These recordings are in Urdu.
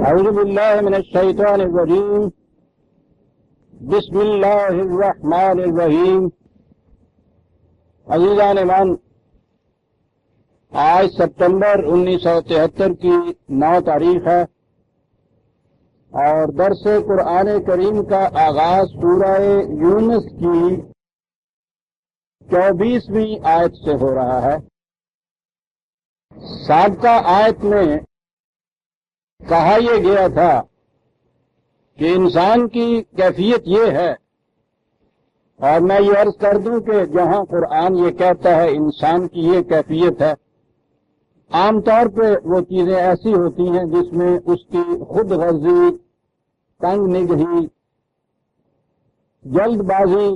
اعوذ باللہ من الشیطان الرجیم بسم اللہ الرحمن الرحیم۔ عزیزان ایمان، آج ستمبر 1973 کی 9 تاریخ ہے اور درس قرآن کریم کا آغاز سورہ یونس کی 24ویں آیت سے ہو رہا ہے۔ سابقہ آیت میں کہا یہ گیا تھا کہ انسان کی کیفیت یہ ہے، اور میں یہ عرض کر دوں کہ جہاں قرآن یہ کہتا ہے انسان کی یہ کیفیت ہے، عام طور پہ وہ چیزیں ایسی ہوتی ہیں جس میں اس کی خود غرضی، تنگ نگہی، جلد بازی،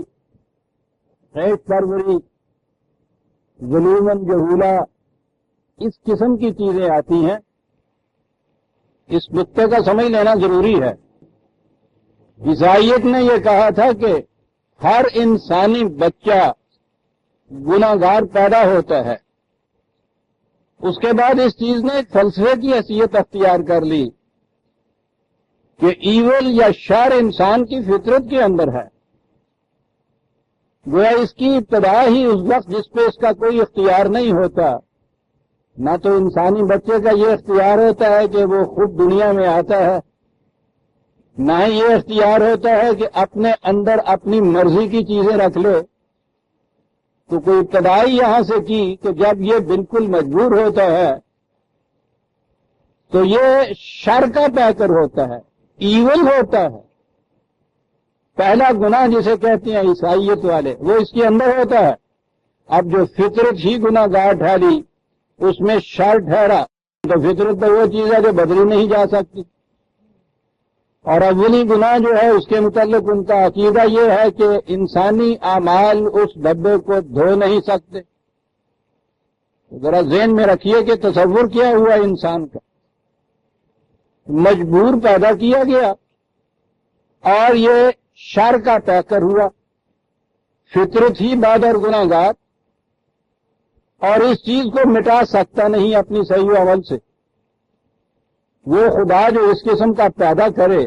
عیش پروری، ظلم جہولہ، اس قسم کی چیزیں آتی ہیں۔ اس نقطے کا سمجھ لینا ضروری ہے۔ عیسائیت نے یہ کہا تھا کہ ہر انسانی بچہ گناہگار پیدا ہوتا ہے۔ اس کے بعد اس چیز نے ایک فلسفے کی حیثیت اختیار کر لی کہ ایول یا شر انسان کی فطرت کے اندر ہے، گویا اس کی ابتدا ہی اس وقت جس پہ اس کا کوئی اختیار نہیں ہوتا۔ نہ تو انسانی بچے کا یہ اختیار ہوتا ہے کہ وہ خود دنیا میں آتا ہے، نہ ہی یہ اختیار ہوتا ہے کہ اپنے اندر اپنی مرضی کی چیزیں رکھ لے۔ تو کوئی ابتدائی یہاں سے کی کہ جب یہ بالکل مجبور ہوتا ہے تو یہ شر کا پیکر ہوتا ہے، ایول ہوتا ہے۔ پہلا گناہ جسے کہتے ہیں عیسائیت والے، وہ اس کے اندر ہوتا ہے۔ اب جو فطرت ہی گناہ گار ٹھہری، اس میں شر ٹھہرا، تو فطرت تو وہ چیز ہے جو بدلی نہیں جا سکتی۔ اور اولی گناہ جو ہے اس کے متعلق ان کا عقیدہ یہ ہے کہ انسانی اعمال اس ڈبے کو دھو نہیں سکتے۔ ذرا ذہن میں رکھیے کہ تصور کیا ہوا انسان کا، مجبور پیدا کیا گیا اور یہ شر کا پیکر ہوا، فطرت ہی بد اور گناہ گار، اور اس چیز کو مٹا سکتا نہیں اپنی صحیح و عمل سے۔ وہ خدا جو اس قسم کا پیدا کرے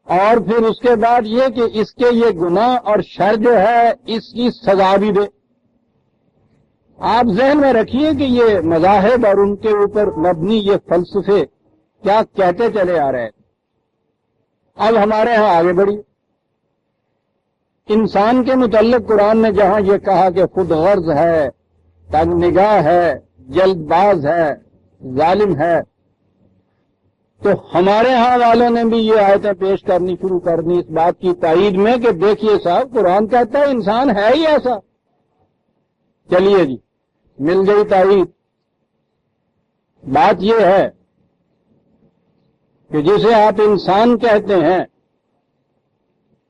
اور پھر اس کے بعد یہ کہ اس کے یہ گناہ اور شر جو ہے اس کی سزا بھی دے۔ آپ ذہن میں رکھیے کہ یہ مذاہب اور ان کے اوپر مبنی یہ فلسفے کیا کہتے چلے آ رہے ہیں۔ اب ہمارے ہاں آگے بڑھی، انسان کے متعلق قرآن نے جہاں یہ کہا کہ خود غرض ہے، تنگ نگاہ ہے، جلد باز ہے، ظالم ہے، تو ہمارے ہاں والوں نے بھی یہ آیتیں پیش کرنی شروع کرنی اس بات کی تائید میں کہ دیکھیے صاحب، قرآن کہتا ہے انسان ہے ہی ایسا۔ چلیے جی، مل گئی تائید۔ بات یہ ہے کہ جسے آپ انسان کہتے ہیں،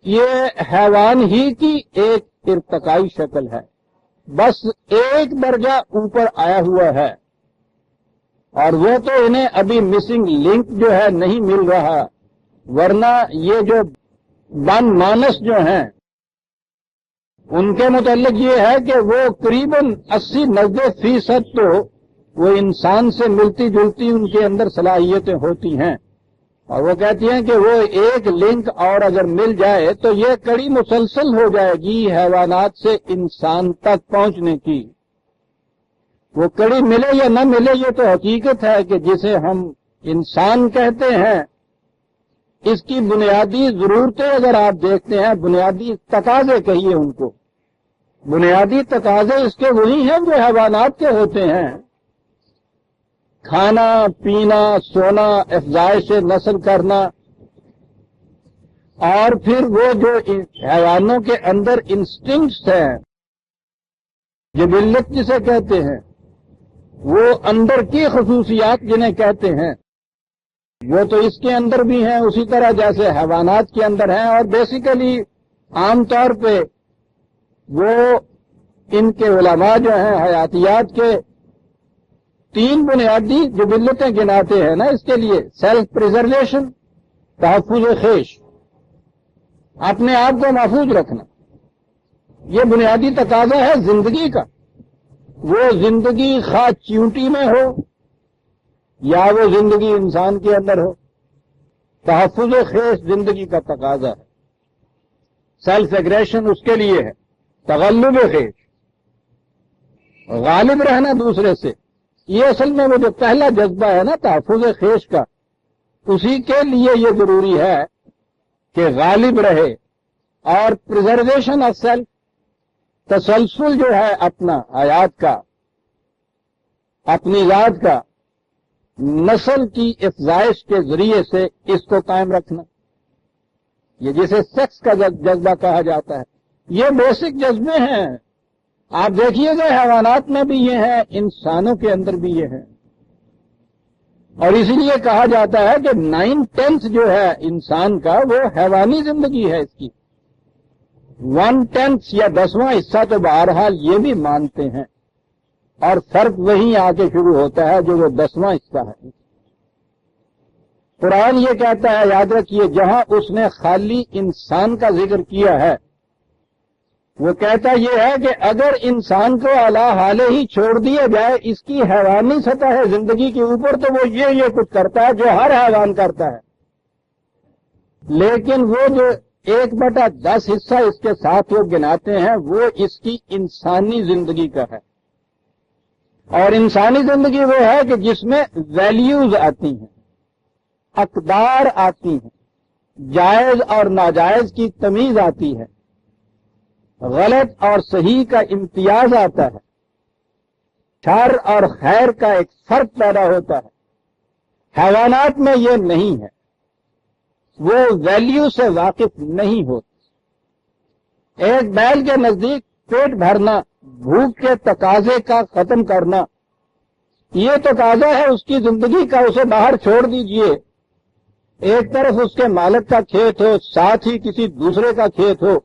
یہ حیوان ہی کی ایک ارتقائی شکل ہے، بس ایک درجہ اوپر آیا ہوا ہے، اور وہ تو انہیں ابھی مسنگ لنک جو ہے نہیں مل رہا، ورنہ یہ جو بن مانس جو ہیں ان کے متعلق یہ ہے کہ وہ قریباً 80-90% تو وہ انسان سے ملتی جلتی ان کے اندر صلاحیتیں ہوتی ہیں، اور وہ کہتی ہیں کہ وہ ایک لنک اور اگر مل جائے تو یہ کڑی مسلسل ہو جائے گی حیوانات سے انسان تک پہنچنے کی۔ وہ کڑی ملے یا نہ ملے یہ تو حقیقت ہے کہ جسے ہم انسان کہتے ہیں، اس کی بنیادی ضرورتیں اگر آپ دیکھتے ہیں، بنیادی تقاضے کہیے ان کو، بنیادی تقاضے اس کے وہی ہیں جو حیوانات کے ہوتے ہیں: کھانا، پینا، سونا، افزائش نسل کرنا، اور پھر وہ جو حیوانوں کے اندر انسٹنکٹس ہیں، جبلت جسے کہتے ہیں، وہ اندر کی خصوصیات جنہیں کہتے ہیں، وہ تو اس کے اندر بھی ہیں اسی طرح جیسے حیوانات کے اندر ہیں۔ اور بیسیکلی عام طور پہ وہ ان کے علماء جو ہیں حیاتیات کے 3 بنیادی جبلتیں گناتے ہیں نا اس کے لیے: سیلف پریزرویشن، تحفظ خیش، اپنے آپ کو محفوظ رکھنا، یہ بنیادی تقاضا ہے زندگی کا۔ وہ زندگی خواہ چیونٹی میں ہو یا وہ زندگی انسان کے اندر ہو. تحفظ خیش زندگی کا تقاضا ہے. سیلف ایگریشن اس کے لیے ہے. تغلب خیش، غالب رہنا دوسرے سے، یہ اصل میں وہ جو پہلا جذبہ ہے نا تحفظ خیش کا، اسی کے لیے یہ ضروری ہے کہ غالب رہے. اور پریزرویشن آف سیلف، تسلسل جو ہے اپنا حیات کا، اپنی ذات کا، نسل کی افزائش کے ذریعے سے اس کو قائم رکھنا، یہ جسے سیکس کا جذبہ کہا جاتا ہے. یہ بیسک جذبے ہیں. آپ دیکھیے گا حیوانات میں بھی یہ ہیں، انسانوں کے اندر بھی یہ ہیں. اور اسی لیے کہا جاتا ہے کہ 9/10 جو ہے انسان کا وہ حیوانی زندگی ہے. اس کی 1/10 یا 10واں حصہ تو بہرحال یہ بھی مانتے ہیں، اور فرق وہیں آ کے شروع ہوتا ہے جو وہ 10واں حصہ ہے. قرآن یہ کہتا ہے، یاد رکھیے، جہاں اس نے خالی انسان کا ذکر کیا ہے وہ کہتا یہ ہے کہ اگر انسان کو اعلی حال ہی چھوڑ دیا جائے اس کی حیوانی سطح ہے زندگی کے اوپر تو وہ یہ کچھ کرتا ہے جو ہر حیوان کرتا ہے. لیکن وہ جو 1/10 حصہ اس کے ساتھ وہ گناتے ہیں وہ اس کی انسانی زندگی کا ہے. اور انسانی زندگی وہ ہے کہ جس میں ویلیوز آتی ہیں، اقدار آتی ہیں، جائز اور ناجائز کی تمیز آتی ہے، غلط اور صحیح کا امتیاز آتا ہے، شر اور خیر کا ایک فرق پیدا ہوتا ہے. حیوانات میں یہ نہیں ہے، وہ ویلیو سے واقف نہیں ہوتے. ایک بیل کے نزدیک پیٹ بھرنا، بھوک کے تقاضے کا ختم کرنا، یہ تقاضا ہے اس کی زندگی کا، اسے باہر چھوڑ دیجئے. ایک طرف اس کے مالک کا کھیت ہو، ساتھ ہی کسی دوسرے کا کھیت ہو،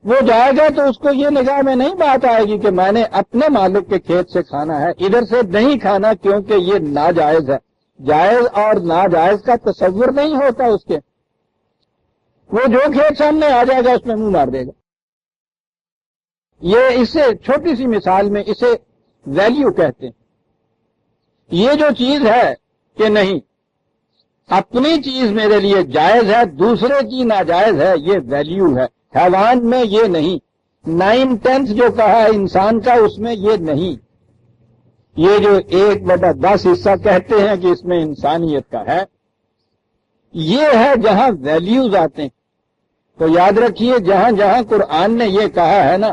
وہ جائے گا تو اس کو یہ نگاہ میں نہیں بات آئے گی کہ میں نے اپنے مالک کے کھیت سے کھانا ہے، ادھر سے نہیں کھانا کیونکہ یہ ناجائز ہے. جائز اور ناجائز کا تصور نہیں ہوتا اس کے. وہ جو کھیت سامنے آ جائے گا اس میں منہ مار دے گا. یہ اسے چھوٹی سی مثال میں اسے ویلیو کہتے ہیں. یہ جو چیز ہے کہ نہیں، اپنی چیز میرے لیے جائز ہے، دوسرے کی ناجائز ہے، یہ ویلیو ہے. حیوان میں یہ نہیں. 9/10 جو کہا ہے انسان کا اس میں یہ نہیں. یہ جو 1/10 حصہ کہتے ہیں کہ اس میں انسانیت کا ہے، یہ ہے جہاں ویلیوز آتے ہیں. تو یاد رکھیے جہاں جہاں قرآن نے یہ کہا ہے نا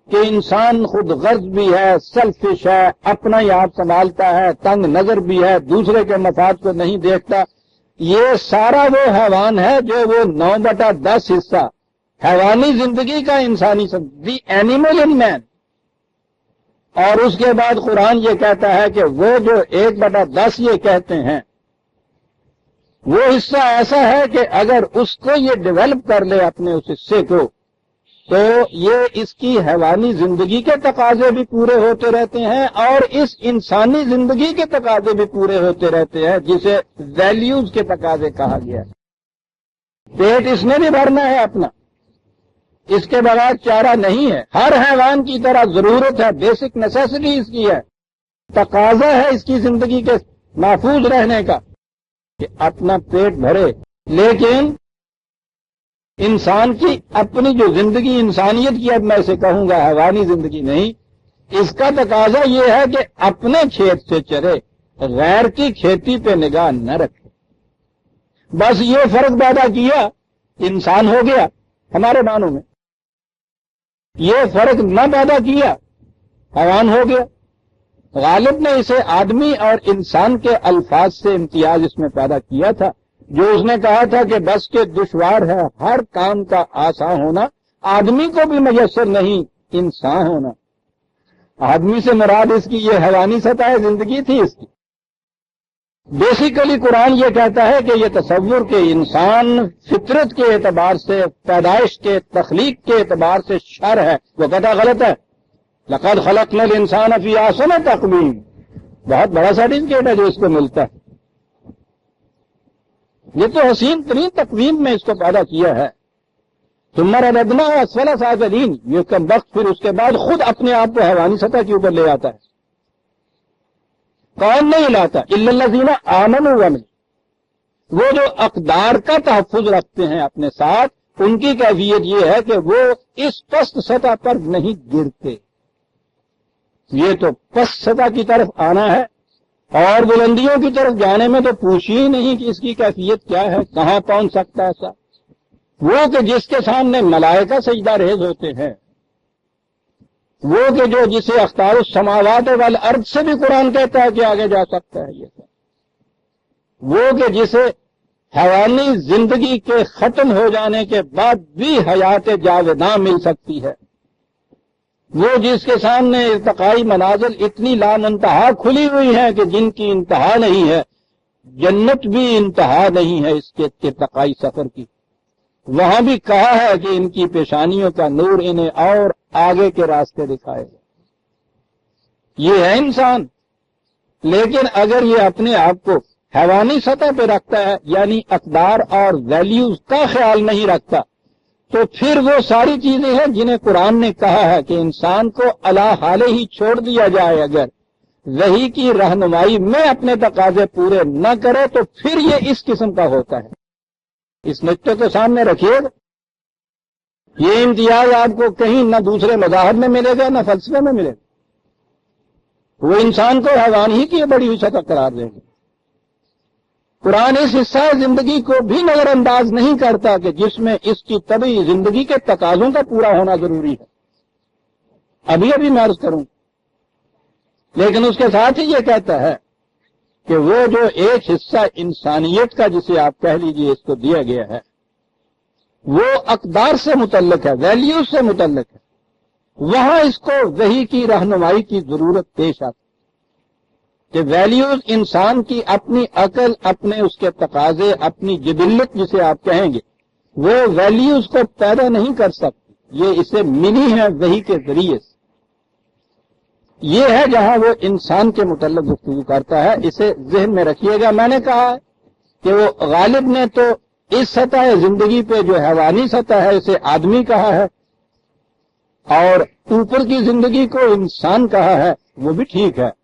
کہ انسان خود غرض بھی ہے، سیلفش ہے، اپنا ہی آپ سنبھالتا ہے، تنگ نظر بھی ہے، دوسرے کے مفاد کو نہیں دیکھتا، یہ سارا وہ حیوان ہے جو وہ 9/10 حصہ حیوانی زندگی کا انسانی دی اینیمل ان مین. اور اس کے بعد قرآن یہ کہتا ہے کہ وہ جو 1/10 یہ کہتے ہیں وہ حصہ ایسا ہے کہ اگر اس کو یہ ڈیولپ کر لے اپنے اس حصے کو تو یہ اس کی حیوانی زندگی کے تقاضے بھی پورے ہوتے رہتے ہیں اور اس انسانی زندگی کے تقاضے بھی پورے ہوتے رہتے ہیں جسے ویلیوز کے تقاضے کہا گیا ہے. پیٹ اس نے بھی بھرنا ہے اپنا، اس کے بغیر چارہ نہیں ہے. ہر حیوان کی طرح ضرورت ہے، بیسک نیسیسٹی اس کی ہے، تقاضا ہے اس کی زندگی کے محفوظ رہنے کا کہ اپنا پیٹ بھرے. لیکن انسان کی اپنی جو زندگی انسانیت کی، اب میں اسے کہوں گا حیوانی زندگی نہیں، اس کا تقاضا یہ ہے کہ اپنے کھیت سے چرے، غیر کی کھیتی پہ نگاہ نہ رکھے. بس یہ فرق پیدا کیا، انسان ہو گیا ہمارے معنوں میں. یہ فرق نہ پیدا کیا، حیوان ہو گیا. غالب نے اسے آدمی اور انسان کے الفاظ سے امتیاز اس میں پیدا کیا تھا، جو اس نے کہا تھا کہ بس کے دشوار ہے ہر کام کا آسان ہونا، آدمی کو بھی میسر نہیں انسان ہونا. آدمی سے مراد اس کی یہ حیوانی سطح زندگی تھی اس کی. بیسیکلی قرآن یہ کہتا ہے کہ یہ تصور کہ انسان فطرت کے اعتبار سے، پیدائش کے، تخلیق کے اعتبار سے شر ہے، وہ کہتا غلط ہے. لقد خلقنا الانسان فی احسن تقویم، بہت بڑا سرٹیفکیٹ ہے جو اس کو ملتا ہے. یہ تو حسین ترین تقویم میں اس کو پیدا کیا ہے. ثم رددناہ اسفل سافلین، یہ کم وقت پھر اس کے بعد خود اپنے آپ کو حیوانی سطح کے اوپر لے آتا ہے. کون نہیں لاتا؟ الا الذین آمنوا وعملوا، وہ جو اقدار کا تحفظ رکھتے ہیں اپنے ساتھ، ان کی کیفیت یہ ہے کہ وہ اس پست سطح پر نہیں گرتے۔ یہ تو پست سطح کی طرف آنا ہے، اور بلندیوں کی طرف جانے میں تو پوچھیے ہی نہیں کہ اس کی کیفیت کیا ہے، کہاں پہنچ سکتا ہے ایسا۔ وہ کہ جس کے سامنے ملائکہ سجدہ ریز ہوتے ہیں، وہ کہ جو جسے اختار السماوات والارض سے بھی قرآن کہتا ہے کہ آگے جا سکتا ہے، یہ وہ کہ جسے حیوانی زندگی کے ختم ہو جانے کے بعد بھی حیات جاوداں مل سکتی ہے، وہ جس کے سامنے ارتقائی منازل اتنی لامنتہا کھلی ہوئی ہیں کہ جن کی انتہا نہیں ہے، جنت بھی انتہا نہیں ہے اس کے ارتقائی سفر کی، وہاں بھی کہا ہے کہ ان کی پیشانیوں کا نور انہیں اور آگے کے راستے دکھائے گا۔ یہ ہے انسان، لیکن اگر یہ اپنے آپ کو حیوانی سطح پہ رکھتا ہے، یعنی اقدار اور ویلیوز کا خیال نہیں رکھتا، تو پھر وہ ساری چیزیں ہیں جنہیں قرآن نے کہا ہے کہ انسان کو علی حالہ ہی چھوڑ دیا جائے، اگر وحی کی رہنمائی میں اپنے تقاضے پورے نہ کرے تو پھر یہ اس قسم کا ہوتا ہے۔ اس نقطے کو سامنے رکھیے، یہ امتیاز آپ کو کہیں نہ دوسرے مذاہب میں ملے گا نہ فلسفے میں ملے گا، وہ انسان کو حیوان ہی کی بڑی ہوئی سطح قرار دیں گے۔ قرآن اس حصہ زندگی کو بھی نظر انداز نہیں کرتا کہ جس میں اس کی طبعی زندگی کے تقاضوں کا پورا ہونا ضروری ہے، ابھی میں عرض کروں، لیکن اس کے ساتھ ہی یہ کہتا ہے کہ وہ جو ایک حصہ انسانیت کا جسے آپ کہہ لیجئے اس کو دیا گیا ہے، وہ اقدار سے متعلق ہے، ویلیوز سے متعلق ہے، وہاں اس کو وحی کی رہنمائی کی ضرورت پیش آتی کہ ویلیوز انسان کی اپنی عقل، اپنے اس کے تقاضے، اپنی جبلت جسے آپ کہیں گے، وہ ویلیوز کو پیدا نہیں کر سکتی، یہ اسے ملی ہے وحی کے ذریعے سے۔ یہ ہے جہاں وہ انسان کے متعلق گفتگو کرتا ہے، اسے ذہن میں رکھیے گا۔ میں نے کہا کہ وہ غالب نے تو اس سطح زندگی پہ جو حیوانی سطح ہے اسے آدمی کہا ہے، اور اوپر کی زندگی کو انسان کہا ہے، وہ بھی ٹھیک ہے۔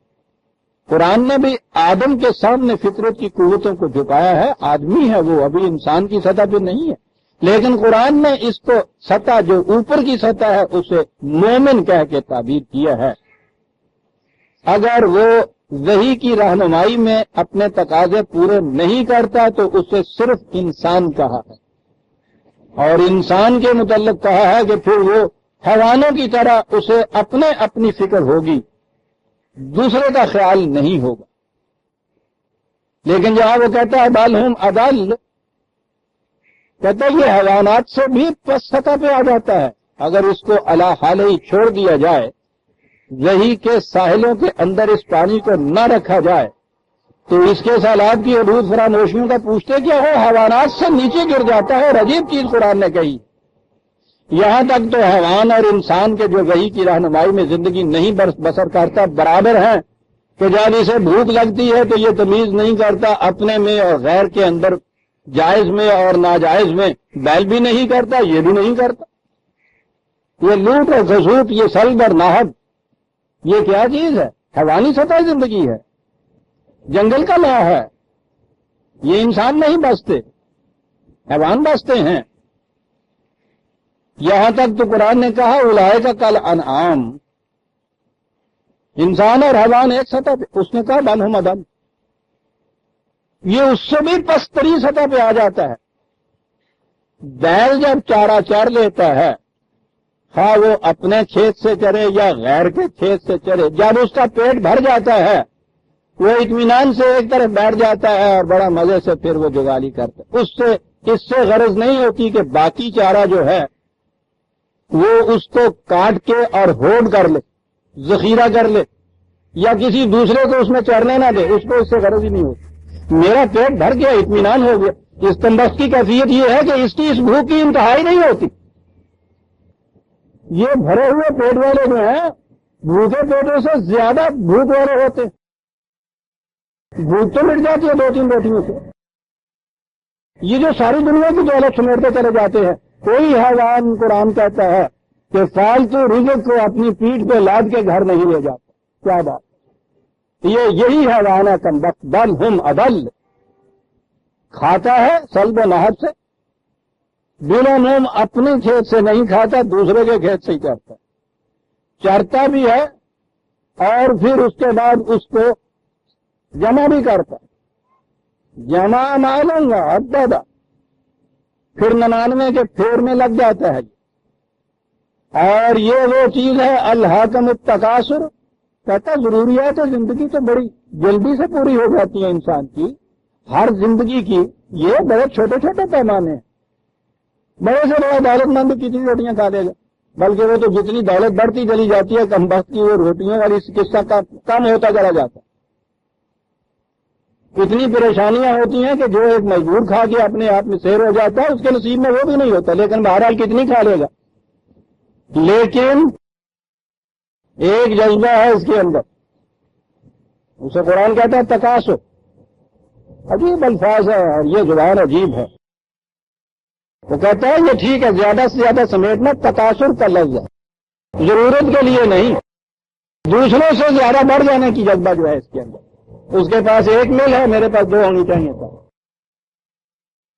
قرآن نے بھی آدم کے سامنے فطرت کی قوتوں کو جھکایا ہے، آدمی ہے وہ، ابھی انسان کی سطح پہ نہیں ہے، لیکن قرآن نے اس کو سطح جو اوپر کی سطح ہے اسے مومن کہہ کے تعبیر کیا ہے۔ اگر وہ وحی کی رہنمائی میں اپنے تقاضے پورے نہیں کرتا تو اسے صرف انسان کہا ہے، اور انسان کے متعلق کہا ہے کہ پھر وہ حیوانوں کی طرح اسے اپنی فکر ہوگی، دوسرے کا خیال نہیں ہوگا۔ لیکن جہاں وہ کہتا ہے بل ہم اضل، کہتا ہے یہ حیوانات سے بھی پس سطح پہ آ جاتا ہے، اگر اس کو علی حالہ ہی چھوڑ دیا جائے، وحی کے ساحلوں کے اندر اس پانی کو نہ رکھا جائے تو اس کے سیلاب کی حدود فراموشیوں کا پوچھتے کیا ہو، حیوانات سے نیچے گر جاتا ہے، اور عجیب چیز قرآن نے کہی۔ یہاں تک تو حیوان اور انسان کے جو وحی کی رہنمائی میں زندگی نہیں بسر کرتا برابر ہیں کہ جب اسے بھوک لگتی ہے تو یہ تمیز نہیں کرتا اپنے میں اور غیر کے اندر، جائز میں اور ناجائز میں، بیل بھی نہیں کرتا، یہ بھی نہیں کرتا۔ یہ لوٹ اور غصوب، یہ سلب اور ناحب، یہ کیا چیز ہے؟ حیوانی سطح زندگی ہے، جنگل کا لا ہے، یہ انسان نہیں بستے، حیوان بستے ہیں۔ یہاں تک تو قرآن نے کہا اولئک کالانعام، انسان اور حیوان ایک سطح پہ، اس نے کہا بل ہم اضل، یہ اس سے بھی پستری سطح پہ آ جاتا ہے۔ بیل جب چارہ چر لیتا ہے، خواہ وہ اپنے کھیت سے چرے یا غیر کے کھیت سے چرے، جب اس کا پیٹ بھر جاتا ہے وہ اطمینان سے ایک طرف بیٹھ جاتا ہے اور بڑا مزے سے پھر وہ جگالی کرتا ہے۔ اس سے غرض نہیں ہوتی کہ باقی چارہ جو ہے وہ اس کو کاٹ کے اور ہولڈ کر لے، ذخیرہ کر لے، یا کسی دوسرے کو اس میں چرنے نہ دے، اس کو اس سے غرض ہی نہیں ہوتی۔ میرا پیٹ بھر گیا، اطمینان ہو گیا۔ اس تندرست کی کیفیت یہ ہے کہ اس کی اس بھوک کی انتہائی نہیں ہوتی۔ یہ بھرے ہوئے پیٹ والے جو ہیں بھوکے پیٹوں سے زیادہ بھوک والے ہوتے، بھوک تو مٹ جاتی ہے 2-3 روٹیوں سے۔ یہ جو ساری دنیا کی دولت سمیٹتے چلے جاتے ہیں، کوئی حیوان قرآن کہتا ہے کہ فالتو رزق کو اپنی پیٹھ پہ لاد کے گھر نہیں لے جاتا۔ کیا بات! یہی حیوان ہے کمبخت، بل ہم اضل، کھاتا ہے سلب و نہب سے، بلا نوم اپنے کھیت سے نہیں کھاتا، دوسرے کے کھیت سے ہی چرتا ہے، چرتا بھی ہے اور پھر اس کے بعد اس کو جمع بھی کرتا ہے، جمع نہ لوں گا عددا، پھر 99 کے پھیر میں لگ جاتا ہے۔ اور یہ وہ چیز ہے الہاکم التکاثر، کہتا ضروریات زندگی تو بڑی جلدی سے پوری ہو جاتی ہیں انسان کی، ہر زندگی کی، یہ بڑے چھوٹے چھوٹے پیمانے ہیں، بڑے سے بڑا دولت مند کتنی روٹیاں کھا لے گا، بلکہ وہ تو جتنی دولت بڑھتی چلی جاتی ہے کم وقت کی وہ روٹیوں والی قصہ کم ہوتا چلا جاتا ہے۔ اتنی پریشانیاں ہوتی ہیں کہ جو ایک مجبور کھا کے اپنے آپ میں سیر ہو جاتا ہے اس کے نصیب میں وہ بھی نہیں ہوتا، لیکن بہرحال کتنی کھا لے گا۔ لیکن ایک جذبہ ہے اس کے اندر، اسے قرآن کہتا ہے تکاسر، عجیب الفاظ ہے اور یہ زبان عجیب ہے۔ وہ کہتا ہے یہ ٹھیک ہے زیادہ سے زیادہ سمیٹنا تکاسر کا لفظ ہے، ضرورت کے لیے نہیں، دوسروں سے زیادہ بڑھ جانے کی جذبہ جو ہے اس کے اندر۔ اس کے پاس ایک مل ہے، میرے پاس 2 ہونی چاہیے تھا،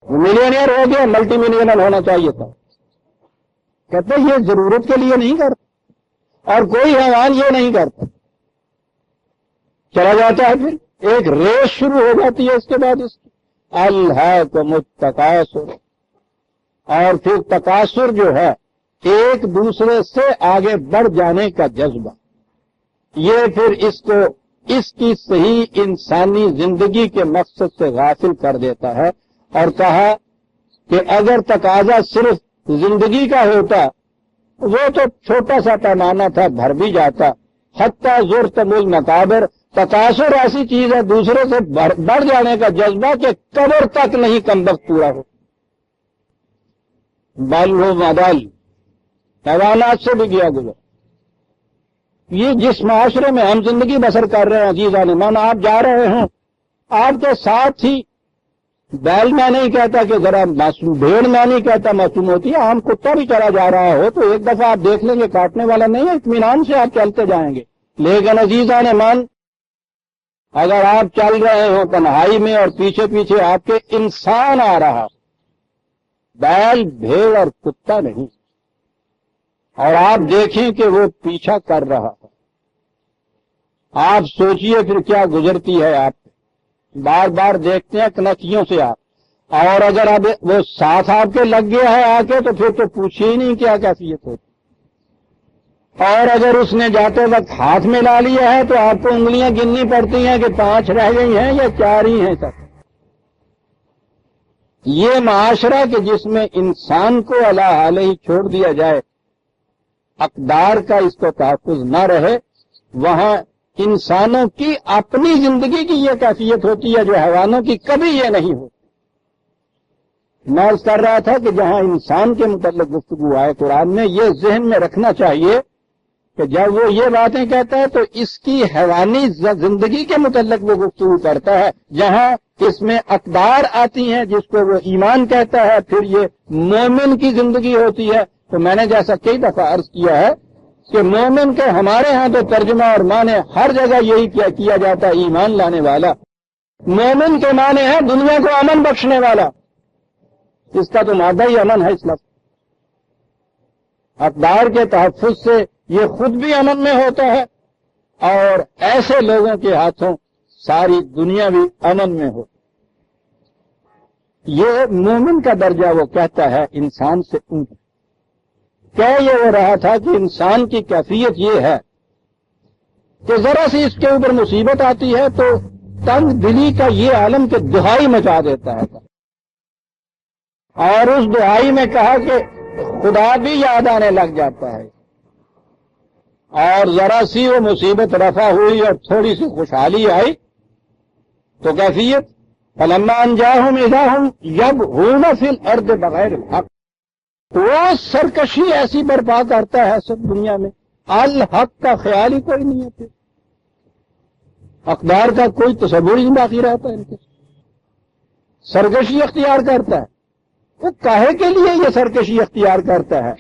ملینئر ہو گیا، ملٹی ملینئر ہونا چاہیے تھا۔ کہتے ہیں یہ ضرورت کے لیے نہیں کرتا، اور کوئی حیوان یہ نہیں کرتا، چلا جاتا ہے، پھر ایک ریس شروع ہو جاتی ہے اس کے بعد اس کی، الہاکم التکاثر، اور پھر تکاثر جو ہے ایک دوسرے سے آگے بڑھ جانے کا جذبہ، یہ پھر اس کو اس کی صحیح انسانی زندگی کے مقصد سے غافل کر دیتا ہے، اور کہا کہ اگر تقاضا صرف زندگی کا ہوتا وہ تو چھوٹا سا پیمانہ تھا، بھر بھی جاتا، حتی زرتم المقابر، تکاثر ایسی چیز ہے دوسرے سے بڑھ جانے کا جذبہ کہ قبر تک نہیں کم وقت پورا ہو۔ بل ہو مدل، حیوانات سے بھی گیا گزر۔ یہ جس معاشرے میں ہم زندگی بسر کر رہے ہیں عزیزان من، آپ جا رہے ہوں آپ کے ساتھ ہی بیل، میں نہیں کہتا کہ ذرا معصوم، بھیڑ میں نہیں کہتا معصوم ہوتی ہے، عام کتا بھی چلا جا رہا ہو تو ایک دفعہ آپ دیکھ لیں گے کاٹنے والا نہیں ہے، اطمینان سے آپ چلتے جائیں گے۔ لیکن عزیزان من، اگر آپ چل رہے ہوں تنہائی میں اور پیچھے پیچھے آپ کے انسان آ رہا، بیل بھیڑ اور کتا نہیں، اور آپ دیکھیں کہ وہ پیچھا کر رہا ہے، آپ سوچئے پھر کیا گزرتی ہے آپ، بار بار دیکھتے ہیں کنکھیوں سے آپ، اور اگر اب وہ ساتھ آپ کے لگ گیا ہے آ کے تو پھر تو پوچھیے ہی نہیں کیا کیفیت ہوتی، اور اگر اس نے جاتے وقت ہاتھ میں لا لیا ہے تو آپ کو انگلیاں گننی پڑتی ہیں کہ 5 رہ گئی ہیں یا 4 ہی ہیں تک۔ یہ معاشرہ کہ جس میں انسان کو علی حالہ ہی چھوڑ دیا جائے، اقدار کا اس کو تحفظ نہ رہے، وہاں انسانوں کی اپنی زندگی کی یہ کیفیت ہوتی ہے جو حیوانوں کی کبھی یہ نہیں ہوتی۔ میں عرض کر رہا تھا کہ جہاں انسان کے متعلق گفتگو آئے قرآن میں، یہ ذہن میں رکھنا چاہیے کہ جب وہ یہ باتیں کہتا ہے تو اس کی حیوانی زندگی کے متعلق وہ گفتگو کرتا ہے، جہاں اس میں اقدار آتی ہیں جس کو وہ ایمان کہتا ہے، پھر یہ مومن کی زندگی ہوتی ہے۔ تو میں نے جیسا کئی دفعہ عرض کیا ہے کہ مومن کے ہمارے ہاں تو ترجمہ اور معنی ہر جگہ یہی کیا جاتا ہے، ایمان لانے والا۔ مومن کے معنی ہے دنیا کو امن بخشنے والا، اس کا تو مادہ ہی امن ہے اس لفظ۔ اقدار کے تحفظ سے یہ خود بھی امن میں ہوتا ہے، اور ایسے لوگوں کے ہاتھوں ساری دنیا بھی امن میں ہو۔ یہ مومن کا درجہ وہ کہتا ہے انسان سے اونچا۔ کیا یہ ہو رہا تھا کہ انسان کی کیفیت یہ ہے کہ ذرا سی اس کے اوپر مصیبت آتی ہے تو تنگ دلی کا یہ عالم کہ دہائی مچا دیتا ہے، اور اس دہائی میں کہا کہ خدا بھی یاد آنے لگ جاتا ہے، اور ذرا سی وہ مصیبت رفع ہوئی اور تھوڑی سی خوشحالی آئی تو کیفیت فلما انجاہم اذا ہم یبغون فی الارض بغیر الحق، وہ سرکشی ایسی برپا کرتا ہے سب دنیا میں، الحق کا خیال ہی کوئی نہیں ہے، پھر اقدار کا کوئی تصور ہی نہیں باقی رہتا ہے، ان کے سرکشی اختیار کرتا ہے۔ وہ کاہے کے لیے یہ سرکشی اختیار کرتا ہے؟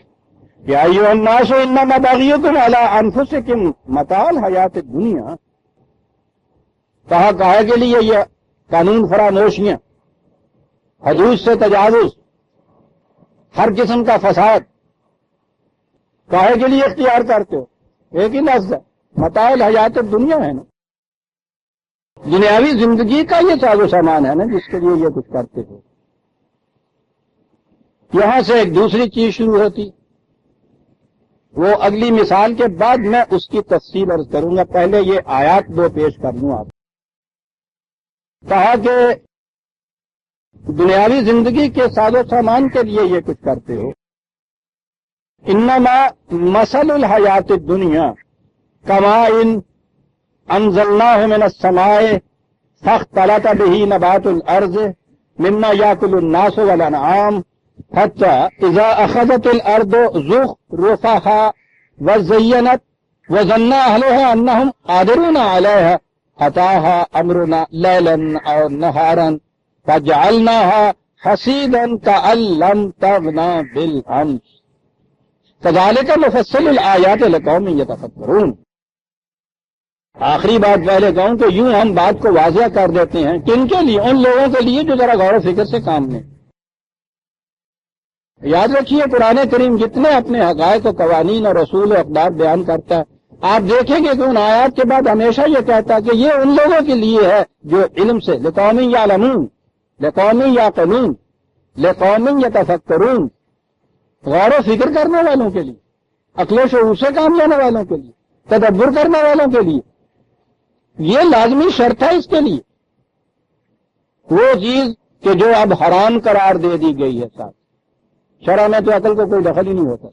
یا ایھا الناس انما بغیکم علی انفسکم متاع الحیات الدنیا، کہا کہے کے لیے یہ قانون فراموشیاں، حدود سے تجاوز، ہر قسم کا فساد کہے کے لیے اختیار کرتے ہو؟ ایک ہی لفظ ہے، متاع الحیات الدنیا ہے نا، دنیاوی زندگی کا یہ ساز و سامان ہے نا جس کے لیے یہ کچھ کرتے ہو۔ یہاں سے ایک دوسری چیز شروع ہوتی، وہ اگلی مثال کے بعد میں اس کی تفصیل عرض کروں گا، پہلے یہ آیات دو پیش کر لوں آپ۔ کہا کہ دنیاوی زندگی کے ساز و سامان کے لیے یہ کچھ کرتے ہو۔ انما مثل الحیات الدنیا کماء انزلناہ من السماء فاختلط به نبات الارض مما یاکل الناس والانعام حتی اذا اخذت الارض زخرفها وزینت وظن اہلها انہم قادرون علیها اتاها امرنا لیلا او نہارا فجعلناها حصیدا کأن لم تغن بالامس کذالک نفصل الآیات لقوم یتفکرون۔ آخری بات پہلے کہوں کہ یوں ہم بات کو واضح کر دیتے ہیں، کن کے لیے؟ ان لوگوں کے لیے جو ذرا غور و فکر سے کام لیں۔ یاد رکھیے قرآن کریم جتنے اپنے حقائق و قوانین اور اصول و اقدار بیان کرتا ہے، آپ دیکھیں گے کہ ان آیات کے بعد ہمیشہ یہ کہتا ہے کہ یہ ان لوگوں کے لیے ہے جو علم سے، لقوم یعلمون، لقوم یعقلون، لقوم یتفکرون، غور و فکر کرنے والوں کے لیے، عقل و شعور سے کام لینے والوں کے لیے، تدبر کرنے والوں کے لیے، یہ لازمی شرط ہے اس کے لیے۔ وہ چیز کہ جو اب حرام قرار دے دی گئی ہے، صاحب شرع میں تو عقل کو کوئی دخل ہی نہیں ہوتا،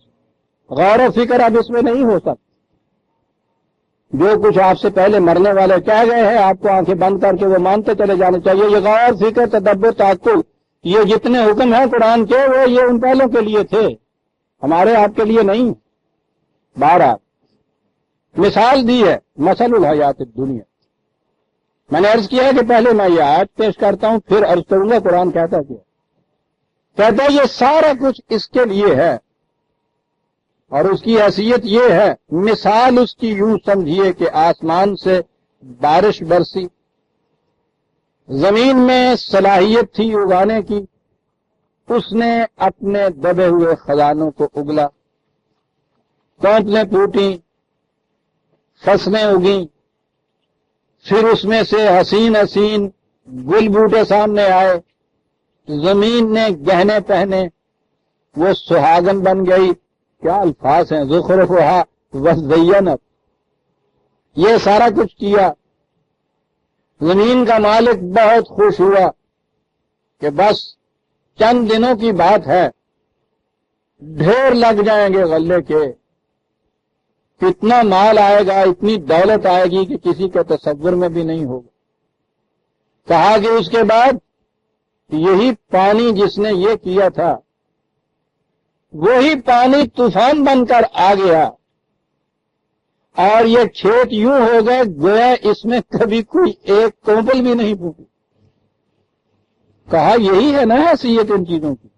غور و فکر اب اس میں نہیں ہو سکتا۔ جو کچھ آپ سے پہلے مرنے والے کہہ گئے ہیں آپ کو آنکھیں بند کر کے وہ مانتے چلے جانے چاہیے۔ یہ غور فکر تدبر تعقل یہ جتنے حکم ہیں قرآن کے وہ یہ ان پہلوں کے لیے تھے، ہمارے آپ کے لیے نہیں۔ 12 مثال دی ہے مثل الحیات الدنیا۔ میں نے عرض کیا ہے کہ پہلے میں یہ آیت پیش کرتا ہوں پھر عرض کروں گا قرآن کہتا کیا۔ کہتا ہے یہ سارا کچھ اس کے لیے ہے اور اس کی حیثیت یہ ہے، مثال اس کی یوں سمجھیے کہ آسمان سے بارش برسی، زمین میں صلاحیت تھی اگانے کی، اس نے اپنے دبے ہوئے خزانوں کو اگلا، کونپلیں پھوٹیں، فصلیں اگیں، پھر اس میں سے حسین حسین گل بوٹے سامنے آئے، زمین نے گہنے پہنے، وہ سہاگن بن گئی۔ کیا الفاظ ہیں، زخرفہا وزینت، یہ سارا کچھ کیا۔ زمین کا مالک بہت خوش ہوا کہ بس چند دنوں کی بات ہے، ڈھیر لگ جائیں گے غلے کے، کتنا مال آئے گا، اتنی دولت آئے گی کہ کسی کے تصور میں بھی نہیں ہوگا۔ کہا کہ اس کے بعد یہی پانی جس نے یہ کیا تھا وہی پانی طوفان بن کر آ گیا اور یہ کھیت یوں ہو گئے گویا اس میں کبھی کوئی ایک کونپل بھی نہیں پھوٹی۔ کہا یہی ہے نا حیثیت ان چیزوں کی،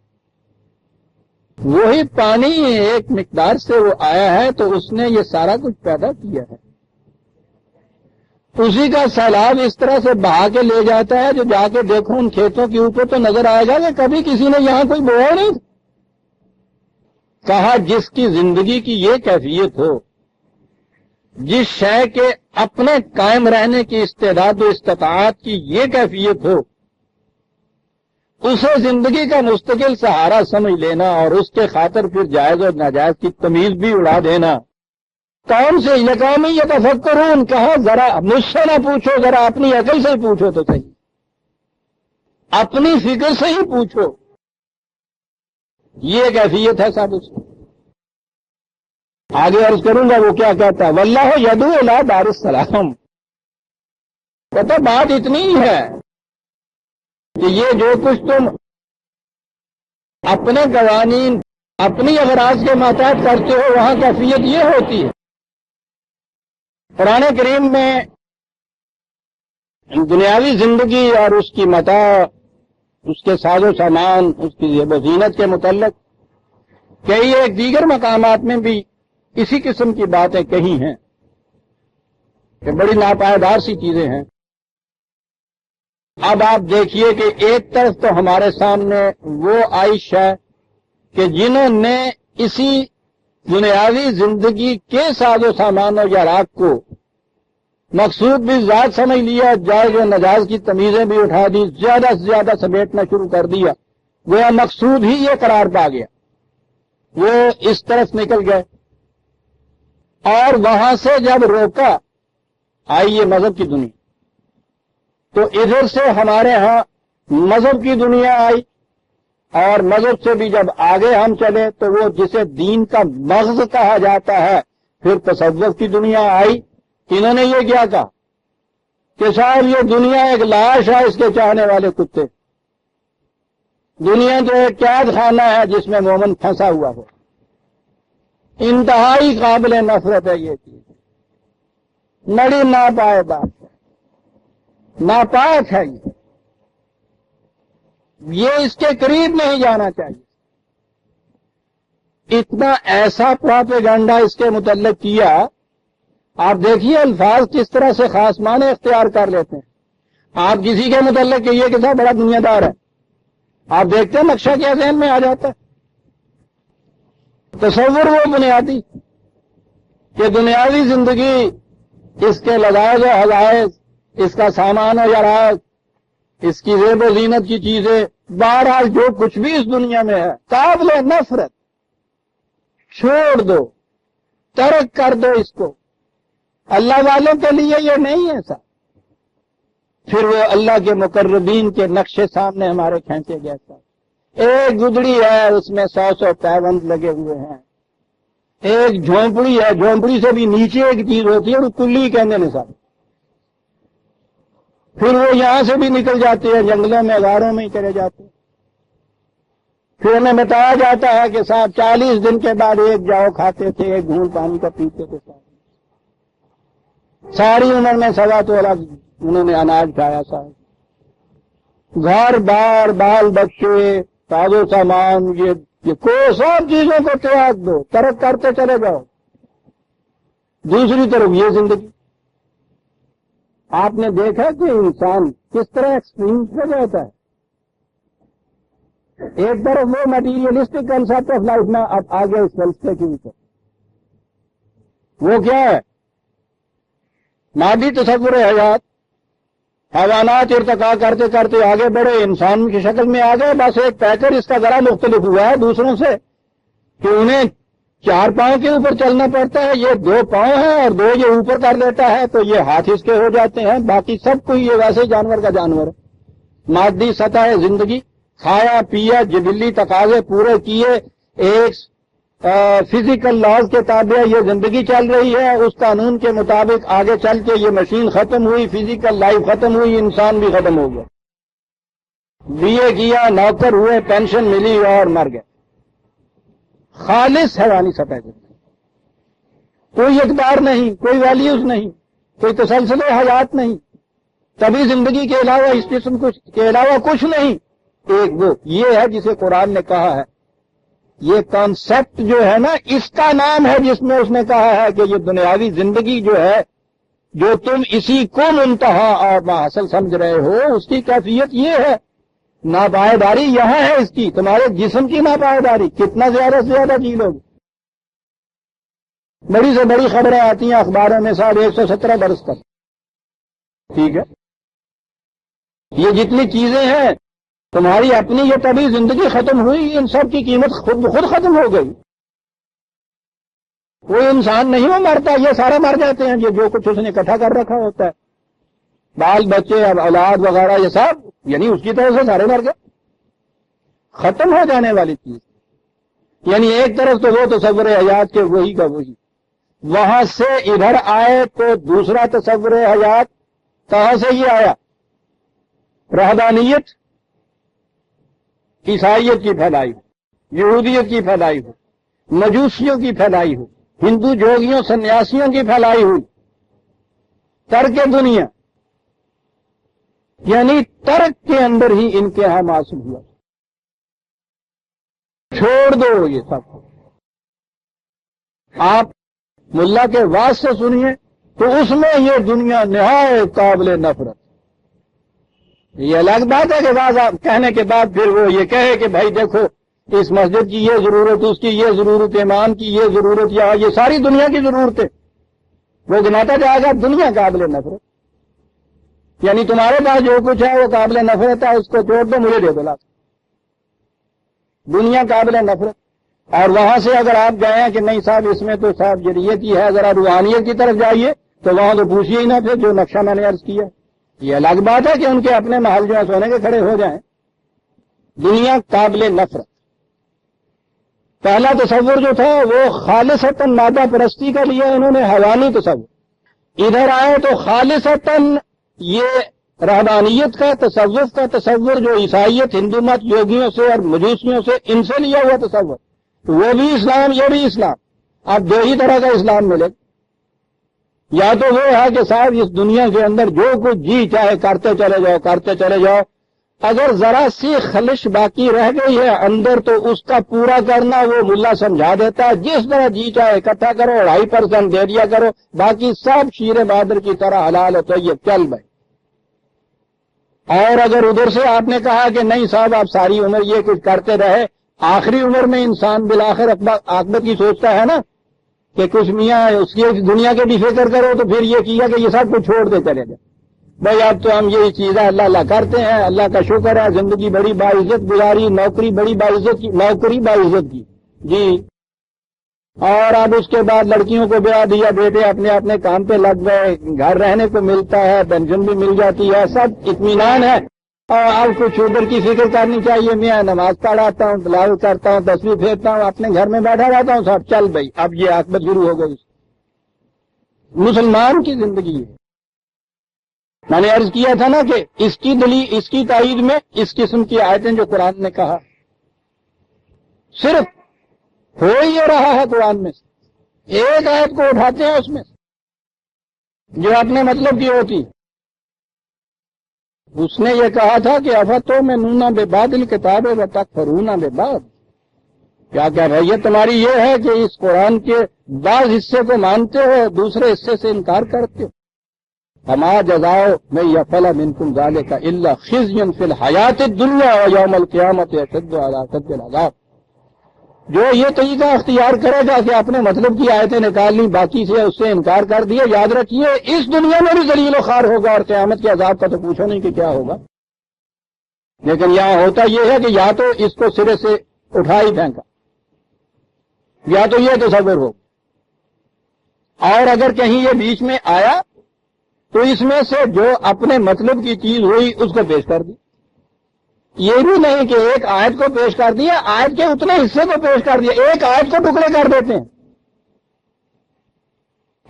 وہی پانی ایک مقدار سے وہ آیا ہے تو اس نے یہ سارا کچھ پیدا کیا ہے۔ اسی کا سیلاب اس طرح سے بہا کے لے جاتا ہے جو جا کے دیکھو ان کھیتوں کے اوپر تو نظر آئے گا کہ کبھی کسی نے یہاں کوئی بویا نہیں تھا۔ کہا جس کی زندگی کی یہ کیفیت ہو، جس شے کے اپنے قائم رہنے کی استعداد و استطاعت کی یہ کیفیت ہو، اسے زندگی کا مستقل سہارا سمجھ لینا اور اس کے خاطر پھر جائز اور ناجائز کی تمیز بھی اڑا دینا۔ کون سے یقامی یتفکرون، کہا ذرا مجھ سے نہ پوچھو، ذرا اپنی عقل سے ہی پوچھو تو صحیح، اپنی فکر سے ہی پوچھو، یہ کیفیت ہے صاحب اس کی۔ آگے عرض کروں گا وہ کیا کہتا ہے، واللہ یدعو الی دار السلام۔ کہتا بات اتنی ہی ہے کہ یہ جو کچھ تم اپنے قوانین اپنی اغراض کے ماتحت کرتے ہو وہاں کیفیت یہ ہوتی ہے۔ قرآن کریم میں دنیاوی زندگی اور اس کی متاع، اس کے ساز و سامان، اس کی زیب و زینت کے متعلق کئی ایک دیگر مقامات میں بھی اسی قسم کی باتیں کہی ہیں کہ بڑی ناپائیدار سی چیزیں ہیں۔ اب آپ دیکھیے کہ ایک طرف تو ہمارے سامنے وہ عائش ہے کہ جنہوں نے اسی دنیاوی زندگی کے ساز و سامان و یاراک کو مقصود بھی ذات سمجھ لیا، جائز و ناجائز کی تمیزیں بھی اٹھا دی، زیادہ سے زیادہ سمیٹنا شروع کر دیا، گویا مقصود ہی یہ قرار پا گیا، وہ اس طرف نکل گئے۔ اور وہاں سے جب روکا آئی یہ مذہب کی دنیا، تو ادھر سے ہمارے ہاں مذہب کی دنیا آئی، اور مذہب سے بھی جب آگے ہم چلے تو وہ جسے دین کا مغز کہا جاتا ہے، پھر تصوف کی دنیا آئی۔ انہوں نے یہ کیا کہا کہ صاحب یہ دنیا ایک لاش ہے، اس کے چاہنے والے کتے، دنیا جو ایک قید خانہ ہے جس میں مومن پھنسا ہوا ہو۔ انتہائی قابل نفرت ہے یہ چیز، نڑی ناپائیدار ہے، ناپاک ہے، یہ اس کے قریب نہیں جانا چاہیے۔ اتنا ایسا پروپیگنڈا اس کے متعلق کیا، آپ دیکھیے الفاظ کس طرح سے خاص معنی اختیار کر لیتے ہیں۔ آپ کسی کے متعلق کہیے کہ صاحب بڑا دنیا دار ہے، آپ دیکھتے ہیں نقشہ کیا ذہن میں آ جاتا ہے۔ تصور وہ بنیادی کہ دنیاوی زندگی، اس کے لذائذ و حذائز، اس کا سامان و یراق، اس کی زیب و زینت کی چیزیں، بہرحال جو کچھ بھی اس دنیا میں ہے قابل نفرت، چھوڑ دو، ترک کر دو اس کو۔ اللہ والوں کے لیے یہ نہیں ہے سر۔ پھر وہ اللہ کے مقربین کے نقشے سامنے ہمارے کھینچے گئے سر۔ ایک گدڑی ہے، اس میں 100 پیوند لگے ہوئے ہیں۔ ایک جھونپڑی ہے، جھونپڑی سے بھی نیچے ایک چیز ہوتی ہے، وہ کلی کہنے نے سر۔ پھر وہ یہاں سے بھی نکل جاتے ہیں، جنگلوں میں غاروں میں ہی چلے جاتے ہیں۔ پھر ہمیں بتایا جاتا ہے کہ صاحب 40 دن کے بعد ایک جاؤ کھاتے تھے، ایک گھونٹ پانی کا پیتے تھے صاحب۔ ساری عمر میں 1.25 تولا انہوں نے اناج کھایا صاحب، گھر بار بال بچے ساز و سامان، یہ کوئی سب چیزوں کو تیاگ دو، ترک کرتے چلے جاؤ۔ دوسری طرف یہ زندگی، آپ نے دیکھا کہ انسان کس طرح ایکسٹریم ہو جاتا ہے۔ ایک طرف وہ مٹیریلسٹک کنسپٹ آف لائف میں اب آگے اس فلسفے کے اوپر، وہ کیا ہے؟ مادی تصور حیات، حیوانات ارتقا کرتے کرتے آگے بڑھے، انسان کی شکل میں آ گئے، بس ایک پیکر اس کا ذرا مختلف ہوا ہے دوسروں سے کہ انہیں 4 پاؤں کے اوپر چلنا پڑتا ہے، یہ 2 پاؤں ہیں اور 2 یہ اوپر کر لیتا ہے تو یہ ہاتھ اس کے ہو جاتے ہیں، باقی سب کو یہ ویسے جانور کا جانور ہے۔ مادی سطح زندگی، کھایا پیا، جبلی تقاضے پورے کیے، ایک فزیکل لاز کے تابع یہ زندگی چل رہی ہے، اس قانون کے مطابق آگے چل کے یہ مشین ختم ہوئی، فزیکل لائف ختم ہوئی، انسان بھی ختم ہو گیا، BA کیا، نوکر ہوئے، پینشن ملی اور مر گئے۔ خالص حیوانی سطح زندگی، کوئی اقدار نہیں، کوئی ویلیوز نہیں، کوئی تسلسل حیات نہیں، طبی زندگی کے علاوہ اس قسم کے علاوہ کچھ نہیں۔ ایک وہ یہ ہے جسے قرآن نے کہا ہے، یہ کانسیپٹ جو ہے نا، اس کا نام ہے جس میں اس نے کہا ہے کہ یہ دنیاوی زندگی جو ہے، جو تم اسی کو منتہا اور حاصل سمجھ رہے ہو، اس کی کیفیت یہ ہے، ناپائیداری یہاں ہے اس کی، تمہارے جسم کی ناپائیداری، کتنا زیادہ سے زیادہ جی لوگ۔ بڑی سے بڑی خبریں آتی ہیں اخباروں میں صاحب 117 برس تک، ٹھیک ہے، یہ جتنی چیزیں ہیں تمہاری اپنی، یہ طبی زندگی ختم ہوئی، ان سب کی قیمت خود ختم ہو گئی۔ کوئی انسان نہیں وہ مرتا، یہ سارے مر جاتے ہیں، یہ جو کچھ اس نے اکٹھا کر رکھا ہوتا ہے، بال بچے اب اولاد وغیرہ یہ سب، یعنی اس کی طرف سے سارے مر گئے، ختم ہو جانے والی چیز۔ یعنی ایک طرف تو وہ تصور حیات کے وہی کا وہی، وہاں سے ادھر آئے تو دوسرا تصور حیات کہاں سے یہ آیا؟ رہبانیت، عیسائیت کی پھیلائی ہو، یہودیت کی پھیلائی ہو، مجوسیوں کی پھیلائی ہو، ہندو جوگیوں سنیاسیوں کی پھیلائی ہوئی، ترک دنیا، یعنی ترک کے اندر ہی ان کے ہاں معصوم ہوا۔ چھوڑ دو یہ سب، آپ ملا کے واز سے سنیے تو اس میں یہ دنیا نہایت قابل نفرت، یہ الگ بات ہے کہ بعض کہنے کے بعد پھر وہ یہ کہے کہ بھائی دیکھو اس مسجد کی یہ ضرورت، اس کی یہ ضرورت، امام کی یہ ضرورت، یا یہ ساری دنیا کی ضرورتیں وہ گناتا جائے گا دنیا قابل نفرت. یعنی تمہارے پاس جو کچھ ہے وہ قابل نفرت ہے، اس کو چھوڑ دو، مجھے دے دو لا. دنیا قابل نفرت. اور وہاں سے اگر آپ گئے ہیں کہ نہیں صاحب اس میں تو صاحب جریت ہی ہے، ذرا روحانیت کی طرف جائیے، تو وہاں تو پوچھیے ہی نہ پھر جو نقشہ میں نے عرض کیا. یہ الگ بات ہے کہ ان کے اپنے محل جو ہے سونے کے کھڑے ہو جائیں. دنیا قابل نفرت. پہلا تصور جو تھا وہ خالصتاً مادہ پرستی کا لیا انہوں نے، حیوانی تصور. ادھر آئے تو خالصتاً یہ رہبانیت کا تصوف کا تصور جو عیسائیت، ہندو مت، یوگیوں سے اور مجوسیوں سے ان سے لیا ہوا تصور، وہ بھی اسلام یہ بھی اسلام. اب دو ہی طرح کا اسلام ملے. یا تو وہ ہے کہ صاحب اس دنیا کے اندر جو کچھ جی چاہے کرتے چلے جاؤ کرتے چلے جاؤ، اگر ذرا سی خلش باقی رہ گئی ہے اندر تو اس کا پورا کرنا وہ ملا سمجھا دیتا ہے. جس طرح جی چاہے اکٹھا کرو، 2.5% دے دیا کرو، باقی سب شیر بہادر کی طرح حلال ہوتا ہے. یہ چل بھائی. اور اگر ادھر سے آپ نے کہا کہ نہیں صاحب آپ ساری عمر یہ کچھ کرتے رہے، آخری عمر میں انسان بالآخر عاقبت کی سوچتا ہے نا کہ کچھ میاں اس کی دنیا کے بھی فکر کرو، تو پھر یہ کیا کہ یہ سب کچھ چھوڑ دے چلے جائے. بھائی اب تو ہم یہی چیزیں اللہ اللہ کرتے ہیں، اللہ کا شکر ہے، زندگی بڑی باعزت گزاری، نوکری بڑی باعزت کی، نوکری باعزت کی جی. اور اب اس کے بعد لڑکیوں کو بیاہ دیا، بیٹے اپنے اپنے کام پہ لگ گئے، گھر رہنے کو ملتا ہے، پینشن بھی مل جاتی ہے، سب اطمینان ہے. اور اب کچھ ادھر کی فکر کرنی چاہیے. میں نماز پڑھاتا ہوں، تلاوت کرتا ہوں، تصویر پھیرتا ہوں، اپنے گھر میں بیٹھا رہتا ہوں، سب چل بھائی. اب یہ عاقبت شروع ہو گئی. مسلمان کی زندگی ہے. میں نے عرض کیا تھا نا کہ اس کی تائید میں اس قسم کی آیتیں جو قرآن نے کہا صرف ہو ہی رہا ہے. قرآن میں ایک آیت کو اٹھاتے ہیں اس میں جو اپنے مطلب کی ہوتی. اس نے یہ کہا تھا کہ افتو میں نونا بے باد الکتاب و تکفرونا بے بعد. کیا کہہ رہی ہے تمہاری یہ ہے کہ اس قرآن کے بعض حصے کو مانتے ہو، دوسرے حصے سے انکار کرتے ہو. فما جزاؤ من یفعل منکم ذلک الا خزی فی الحیات الدنیا ویوم القیامت اشد علی العذاب. جو یہ طریقہ اختیار کرے گا کہ اپنے مطلب کی آیتیں نکالنی، باقی سے اس سے انکار کر دیے، یاد رکھیے اس دنیا میں بھی ذلیل و خوار ہوگا، اور قیامت کے عذاب کا تو پوچھو نہیں کہ کیا ہوگا. لیکن یہاں ہوتا یہ ہے کہ یا تو اس کو سرے سے اٹھا ہی پھینکا، یا تو یہ تصور ہو. اور اگر کہیں یہ بیچ میں آیا تو اس میں سے جو اپنے مطلب کی چیز ہوئی اس کو پیش کر دی. یہ بھی نہیں کہ ایک آیت کو پیش کر دیا، آیت کے اتنے حصے کو پیش کر دیا، ایک آیت کو ٹکڑے کر دیتے ہیں.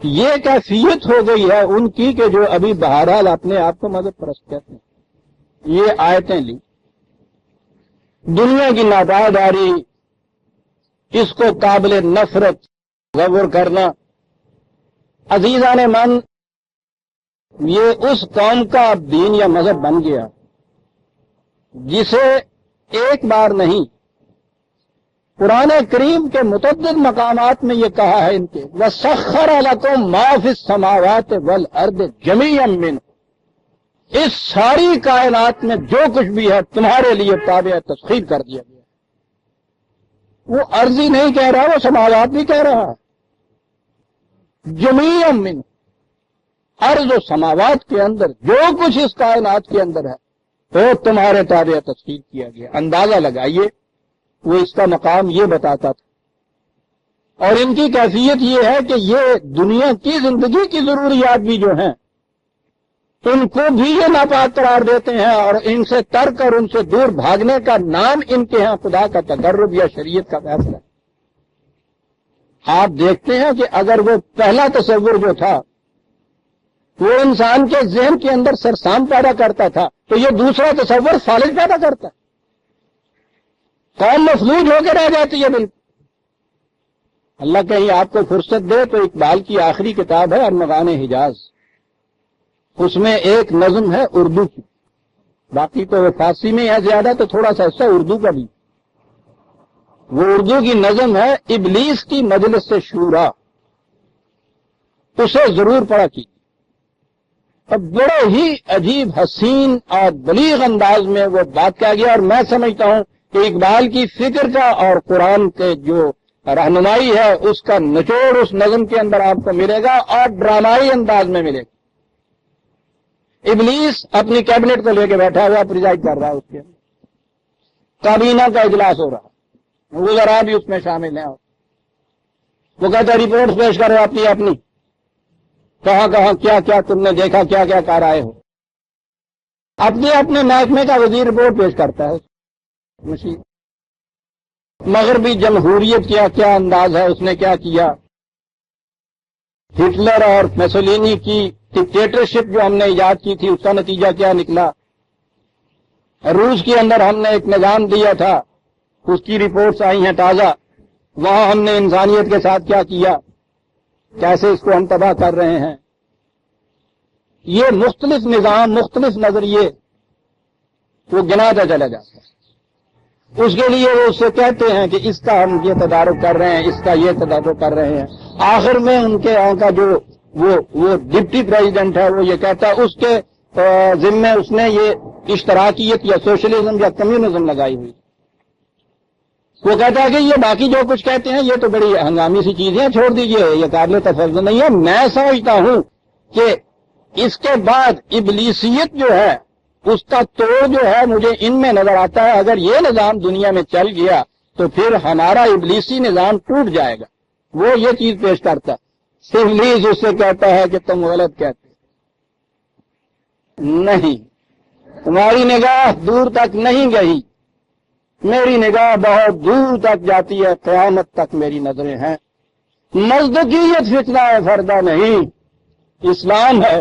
یہ کیفیت ہو گئی ہے ان کی کہ جو ابھی بہرحال اپنے آپ کو مذہب پرست کہتے ہیں. یہ آیتیں لی، دنیا کی ناپائیداری، اس کو قابل نفرت تصور کرنا. عزیزان من، یہ اس قوم کا دین یا مذہب بن گیا جسے ایک بار نہیں، قرآن کریم کے متعدد مقامات میں یہ کہا ہے ان کے وَسَخَّرَ لَكُم مَا فِي السَّمَاوَاتِ وَالْأَرْضِ جَمِيعًا مِّنْهُ. اس ساری کائنات میں جو کچھ بھی ہے تمہارے لیے تابع تسخیر کر دیا گیا. وہ ارضی نہیں کہہ رہا، وہ سماوات بھی کہہ رہا ہے. جَمِيعًا مِّنْهُ، ارض و سماوات کے اندر جو کچھ اس کائنات کے اندر ہے تو تمہارے تابع تسخیر کیا گیا. اندازہ لگائیے وہ اس کا مقام یہ بتاتا تھا. اور ان کی کیفیت یہ ہے کہ یہ دنیا کی زندگی کی ضروریات بھی جو ہیں ان کو بھی یہ ناپاک قرار دیتے ہیں، اور ان سے ترک اور ان سے دور بھاگنے کا نام ان کے ہاں خدا کا تقرب یا شریعت کا فیصلہ ہے. آپ دیکھتے ہیں کہ اگر وہ پہلا تصور جو تھا وہ انسان کے ذہن کے اندر سرسام پیدا کرتا تھا، تو یہ دوسرا تصور فالج پیدا کرتا ہے. قوم مفلوج ہو کے رہ جاتی ہے بالکل. اللہ کہیں آپ کو فرصت دے تو اقبال کی آخری کتاب ہے ارمغان حجاز، اس میں ایک نظم ہے اردو کی، باقی تو وہ فارسی میں ہے زیادہ، تو تھوڑا سا حصہ اردو کا بھی. وہ اردو کی نظم ہے ابلیس کی مجلس سے شورا، اسے ضرور پڑھا کی. اب بڑے ہی عجیب حسین اور بلیغ انداز میں وہ بات کہا گیا، اور میں سمجھتا ہوں کہ اقبال کی فکر کا اور قرآن کے جو رہنمائی ہے اس کا نچوڑ اس نظم کے اندر آپ کو ملے گا، اور ڈرامائی انداز میں ملے گا۔ ابلیس اپنی کیبنٹ کو لے کے بیٹھا ہوا پریزائڈ کر رہا ہے، اس کے کابینہ کا اجلاس ہو رہا، وہ ذرا بھی اس میں شامل ہیں۔ وہ کہتا ہے رپورٹ پیش کرو اپنی کہاں کہاں کیا کیا تم نے دیکھا، کیا کیا کر آئے ہو۔ اپنے محکمے کا وزیر رپورٹ پیش کرتا ہے۔ مشیر مغربی جمہوریت کیا انداز ہے، اس نے کیا کیا، ہٹلر اور میسولینی کی ڈکٹیٹرشپ جو ہم نے ایجاد کی تھی اس کا نتیجہ کیا نکلا، روس کے اندر ہم نے ایک نظام دیا تھا، اس کی رپورٹس آئی ہیں تازہ، وہاں ہم نے انسانیت کے ساتھ کیا کیا، کیسے اس کو ہم تباہ کر رہے ہیں۔ یہ مختلف نظام، مختلف نظریے وہ گناتا چلا جاتا ہے۔ اس کے لیے وہ اس سے کہتے ہیں کہ اس کا ہم یہ تدارک کر رہے ہیں، اس کا یہ تدارک کر رہے ہیں۔ آخر میں ان کے یہاں کا جو وہ ڈپٹی پریزیڈنٹ ہے وہ یہ کہتا ہے، اس کے ذمے اس نے یہ اشتراکیت یا سوشلزم یا کمیونزم لگائی ہوئی۔ وہ کہتا ہے کہ یہ باقی جو کچھ کہتے ہیں یہ تو بڑی ہنگامی سی چیزیں، چھوڑ دیجئے، یہ قابل تفضل نہیں ہے۔ میں سمجھتا ہوں کہ اس کے بعد ابلیسیت جو ہے اس کا توڑ جو ہے مجھے ان میں نظر آتا ہے۔ اگر یہ نظام دنیا میں چل گیا تو پھر ہمارا ابلیسی نظام ٹوٹ جائے گا۔ وہ یہ چیز پیش کرتا ہے، ابلیس اس سے کہتا ہے کہ تم غلط کہتے نہیں، تمہاری نگاہ دور تک نہیں گئی، میری نگاہ بہت دور تک جاتی ہے، قیامت تک میری نظریں ہیں۔ مزدقیت فتنہ ہے، فردہ نہیں، اسلام ہے۔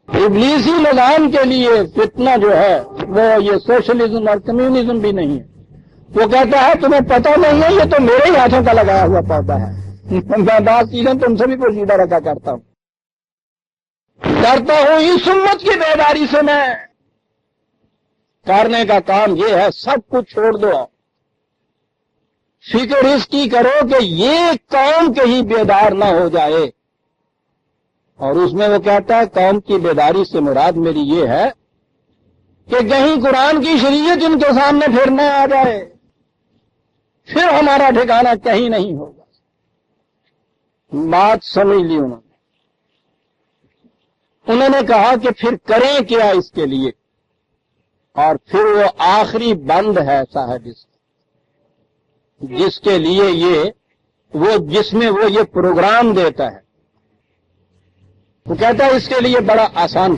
ابلیسی نظام کے لیے فتنہ جو ہے وہ یہ سوشلزم اور کمیونزم بھی نہیں ہے۔ وہ کہتا ہے تمہیں پتہ نہیں ہے، یہ تو میرے ہی ہاتھوں کا لگایا ہوا پودا ہے۔ میں بات چیزیں تم سے بھی پوشیدہ رکھا کرتا ہوں اس امت کی بیداری سے۔ میں کرنے کا کام یہ ہے، سب کچھ چھوڑ دو، فکر اس کی کرو کہ یہ قوم کہیں بیدار نہ ہو جائے۔ اور اس میں وہ کہتا ہے قوم کی بیداری سے مراد میری یہ ہے کہ کہیں قرآن کی شریعت ان کے سامنے پھر نہ آ جائے، پھر ہمارا ٹھکانہ کہیں نہیں ہوگا۔ بات سمجھ لی انہوں نے کہا کہ پھر کریں کیا اس کے لیے، اور پھر وہ آخری بند ہے صاحب اس جس کے لیے جس میں وہ یہ پروگرام دیتا ہے۔ وہ کہتا ہے اس کے لیے بڑا آسان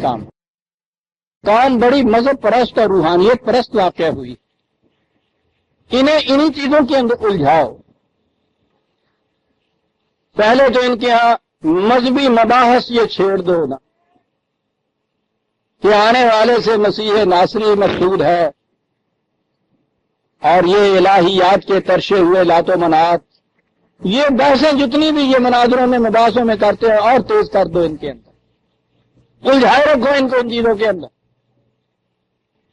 کام بڑی مذہب پرست اور روحانیت پرست واقع ہوئی، انہیں انہی چیزوں کے اندر الجھاؤ۔ پہلے تو ان کے ہاں مذہبی مباحث یہ چھیڑ دو نا کہ آنے والے سے مسیح ناصری مقصود ہے، اور یہ الہیات کے ترشے ہوئے لات و منات، یہ بحثیں جتنی بھی یہ مناظروں میں مباحثوں میں کرتے ہیں اور تیز کر دو ان کے اندر، الجھائے رکھو ان کو ان چیزوں کے اندر،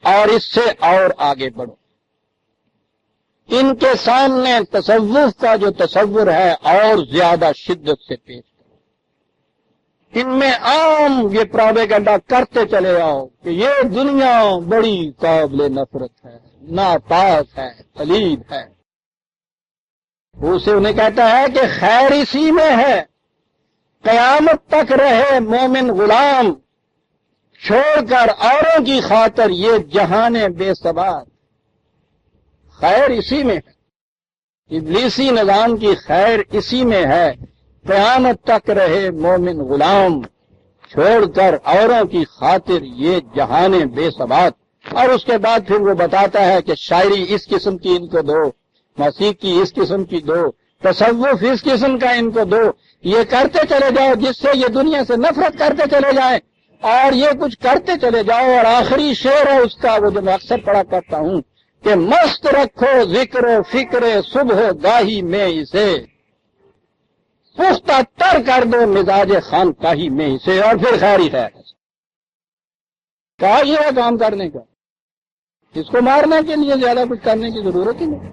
اور اس سے اور آگے بڑھو۔ ان کے سامنے تصوف کا جو تصور ہے اور زیادہ شدت سے پیش کرو، ان میں عام یہ پروپیگنڈا کرتے چلے آؤ کہ یہ دنیا بڑی قابل نفرت ہے، ناپاک ہے، پلید ہے۔ اسے انہیں کہتا ہے کہ خیر اسی میں ہے، قیامت تک رہے مومن غلام، چھوڑ کر اوروں کی خاطر یہ جہان بے ثبات۔ خیر اسی میں ہے، ابلیسی نظام کی خیر اسی میں ہے، قیامت تک رہے مومن غلام، چھوڑ کر اوروں کی خاطر یہ جہان بے ثبات۔ اور اس کے بعد پھر وہ بتاتا ہے کہ شاعری اس قسم کی ان کو دو، موسیقی اس قسم کی دو، تصوف اس قسم کا ان کو دو، یہ کرتے چلے جاؤ جس سے یہ دنیا سے نفرت کرتے چلے جائیں، اور یہ کچھ کرتے چلے جاؤ۔ اور آخری شعر ہے اس کا، وہ جو میں اکثر پڑھا کرتا ہوں کہ مست رکھو ذکر و فکر صبح گاہی میں اسے، پختہ تر کر دو مزاج خانقاہی میں اسے، اور پھر خیر ہی خیر۔ کہا یہ ہے کام کرنے کا، اس کو مارنے کے لیے زیادہ کچھ کرنے کی ضرورت ہی نہیں۔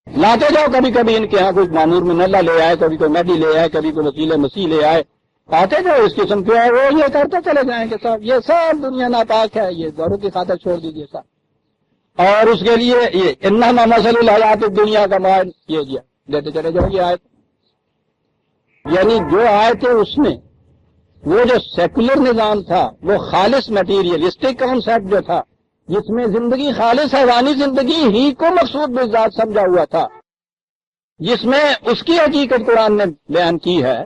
لاتے جاؤ، کبھی کبھی ان کے ہاں کوئی معمور میں نلہ لے آئے، کبھی کوئی مہدی لے آئے، کبھی کوئی وکیل مسیح لے آئے، آتے جو اس قسم کے ہے وہ یہ کرتے چلے جائیں کہ صاحب یہ سب دنیا ناپاک ہے، یہ گوروں کی خاطر چھوڑ دیجیے صاحب، اور اس کے لیے یہ انما مثل الحیات الدنیا کا مان یہ دیا دیتے چلے جاؤ یہ آیت. یعنی جو آیت ہے اس میں وہ جو سیکولر نظام تھا وہ خالص میٹیریلسٹک کانسیپٹ جو تھا جس میں زندگی خالص حیوانی زندگی ہی کو مقصود بالذات سمجھا ہوا تھا، جس میں اس کی حقیقت قرآن نے بیان کی ہے،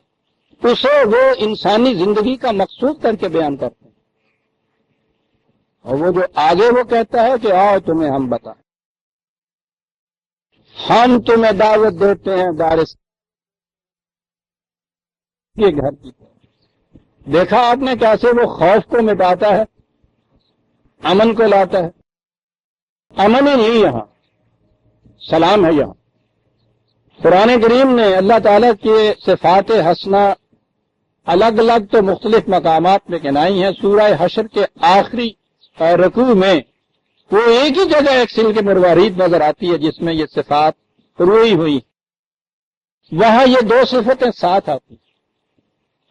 اسے وہ انسانی زندگی کا مقصود کر کے بیان کرتے ہیں. اور وہ جو آگے وہ کہتا ہے کہ آؤ تمہیں ہم بتائیں، ہم تمہیں دعوت دیتے ہیں دارس کے گھر کی. دیکھا آپ نے کیسے وہ خوف کو مٹاتا ہے، امن کو لاتا ہے. امن ہی نہیں یہاں، سلام ہے یہاں. قرآن کریم نے اللہ تعالیٰ کے صفات حسنہ الگ الگ تو مختلف مقامات میں گنائی ہیں. سورہ حشر کے آخری رکوع میں وہ ایک ہی جگہ ایک سل کے مروارید نظر آتی ہے جس میں یہ صفات روئی ہوئی، وہاں یہ دو صفتیں ساتھ آتی ہیں.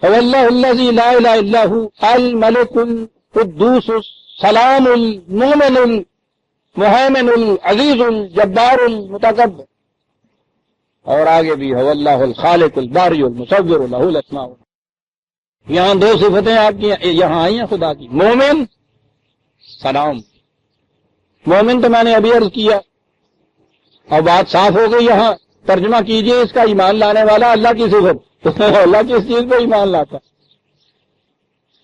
اللہ الذی لا الہ الا ہو الملک القدوس السلام المؤمن المہیمن العزیز الجبار المتکبر، اور آگے بھی هو اللہ الخالق الباری المصور لہ الاسماء. یہاں دو صفتیں آپ کی یہاں آئی ہیں خدا کی، مومن سلام. مومن تو میں نے ابھی عرض کیا اور بات صاف ہو گئی. یہاں ترجمہ کیجئے اس کا، ایمان لانے والا اللہ کی صفت. اللہ کی اس چیز کو ایمان لاتا،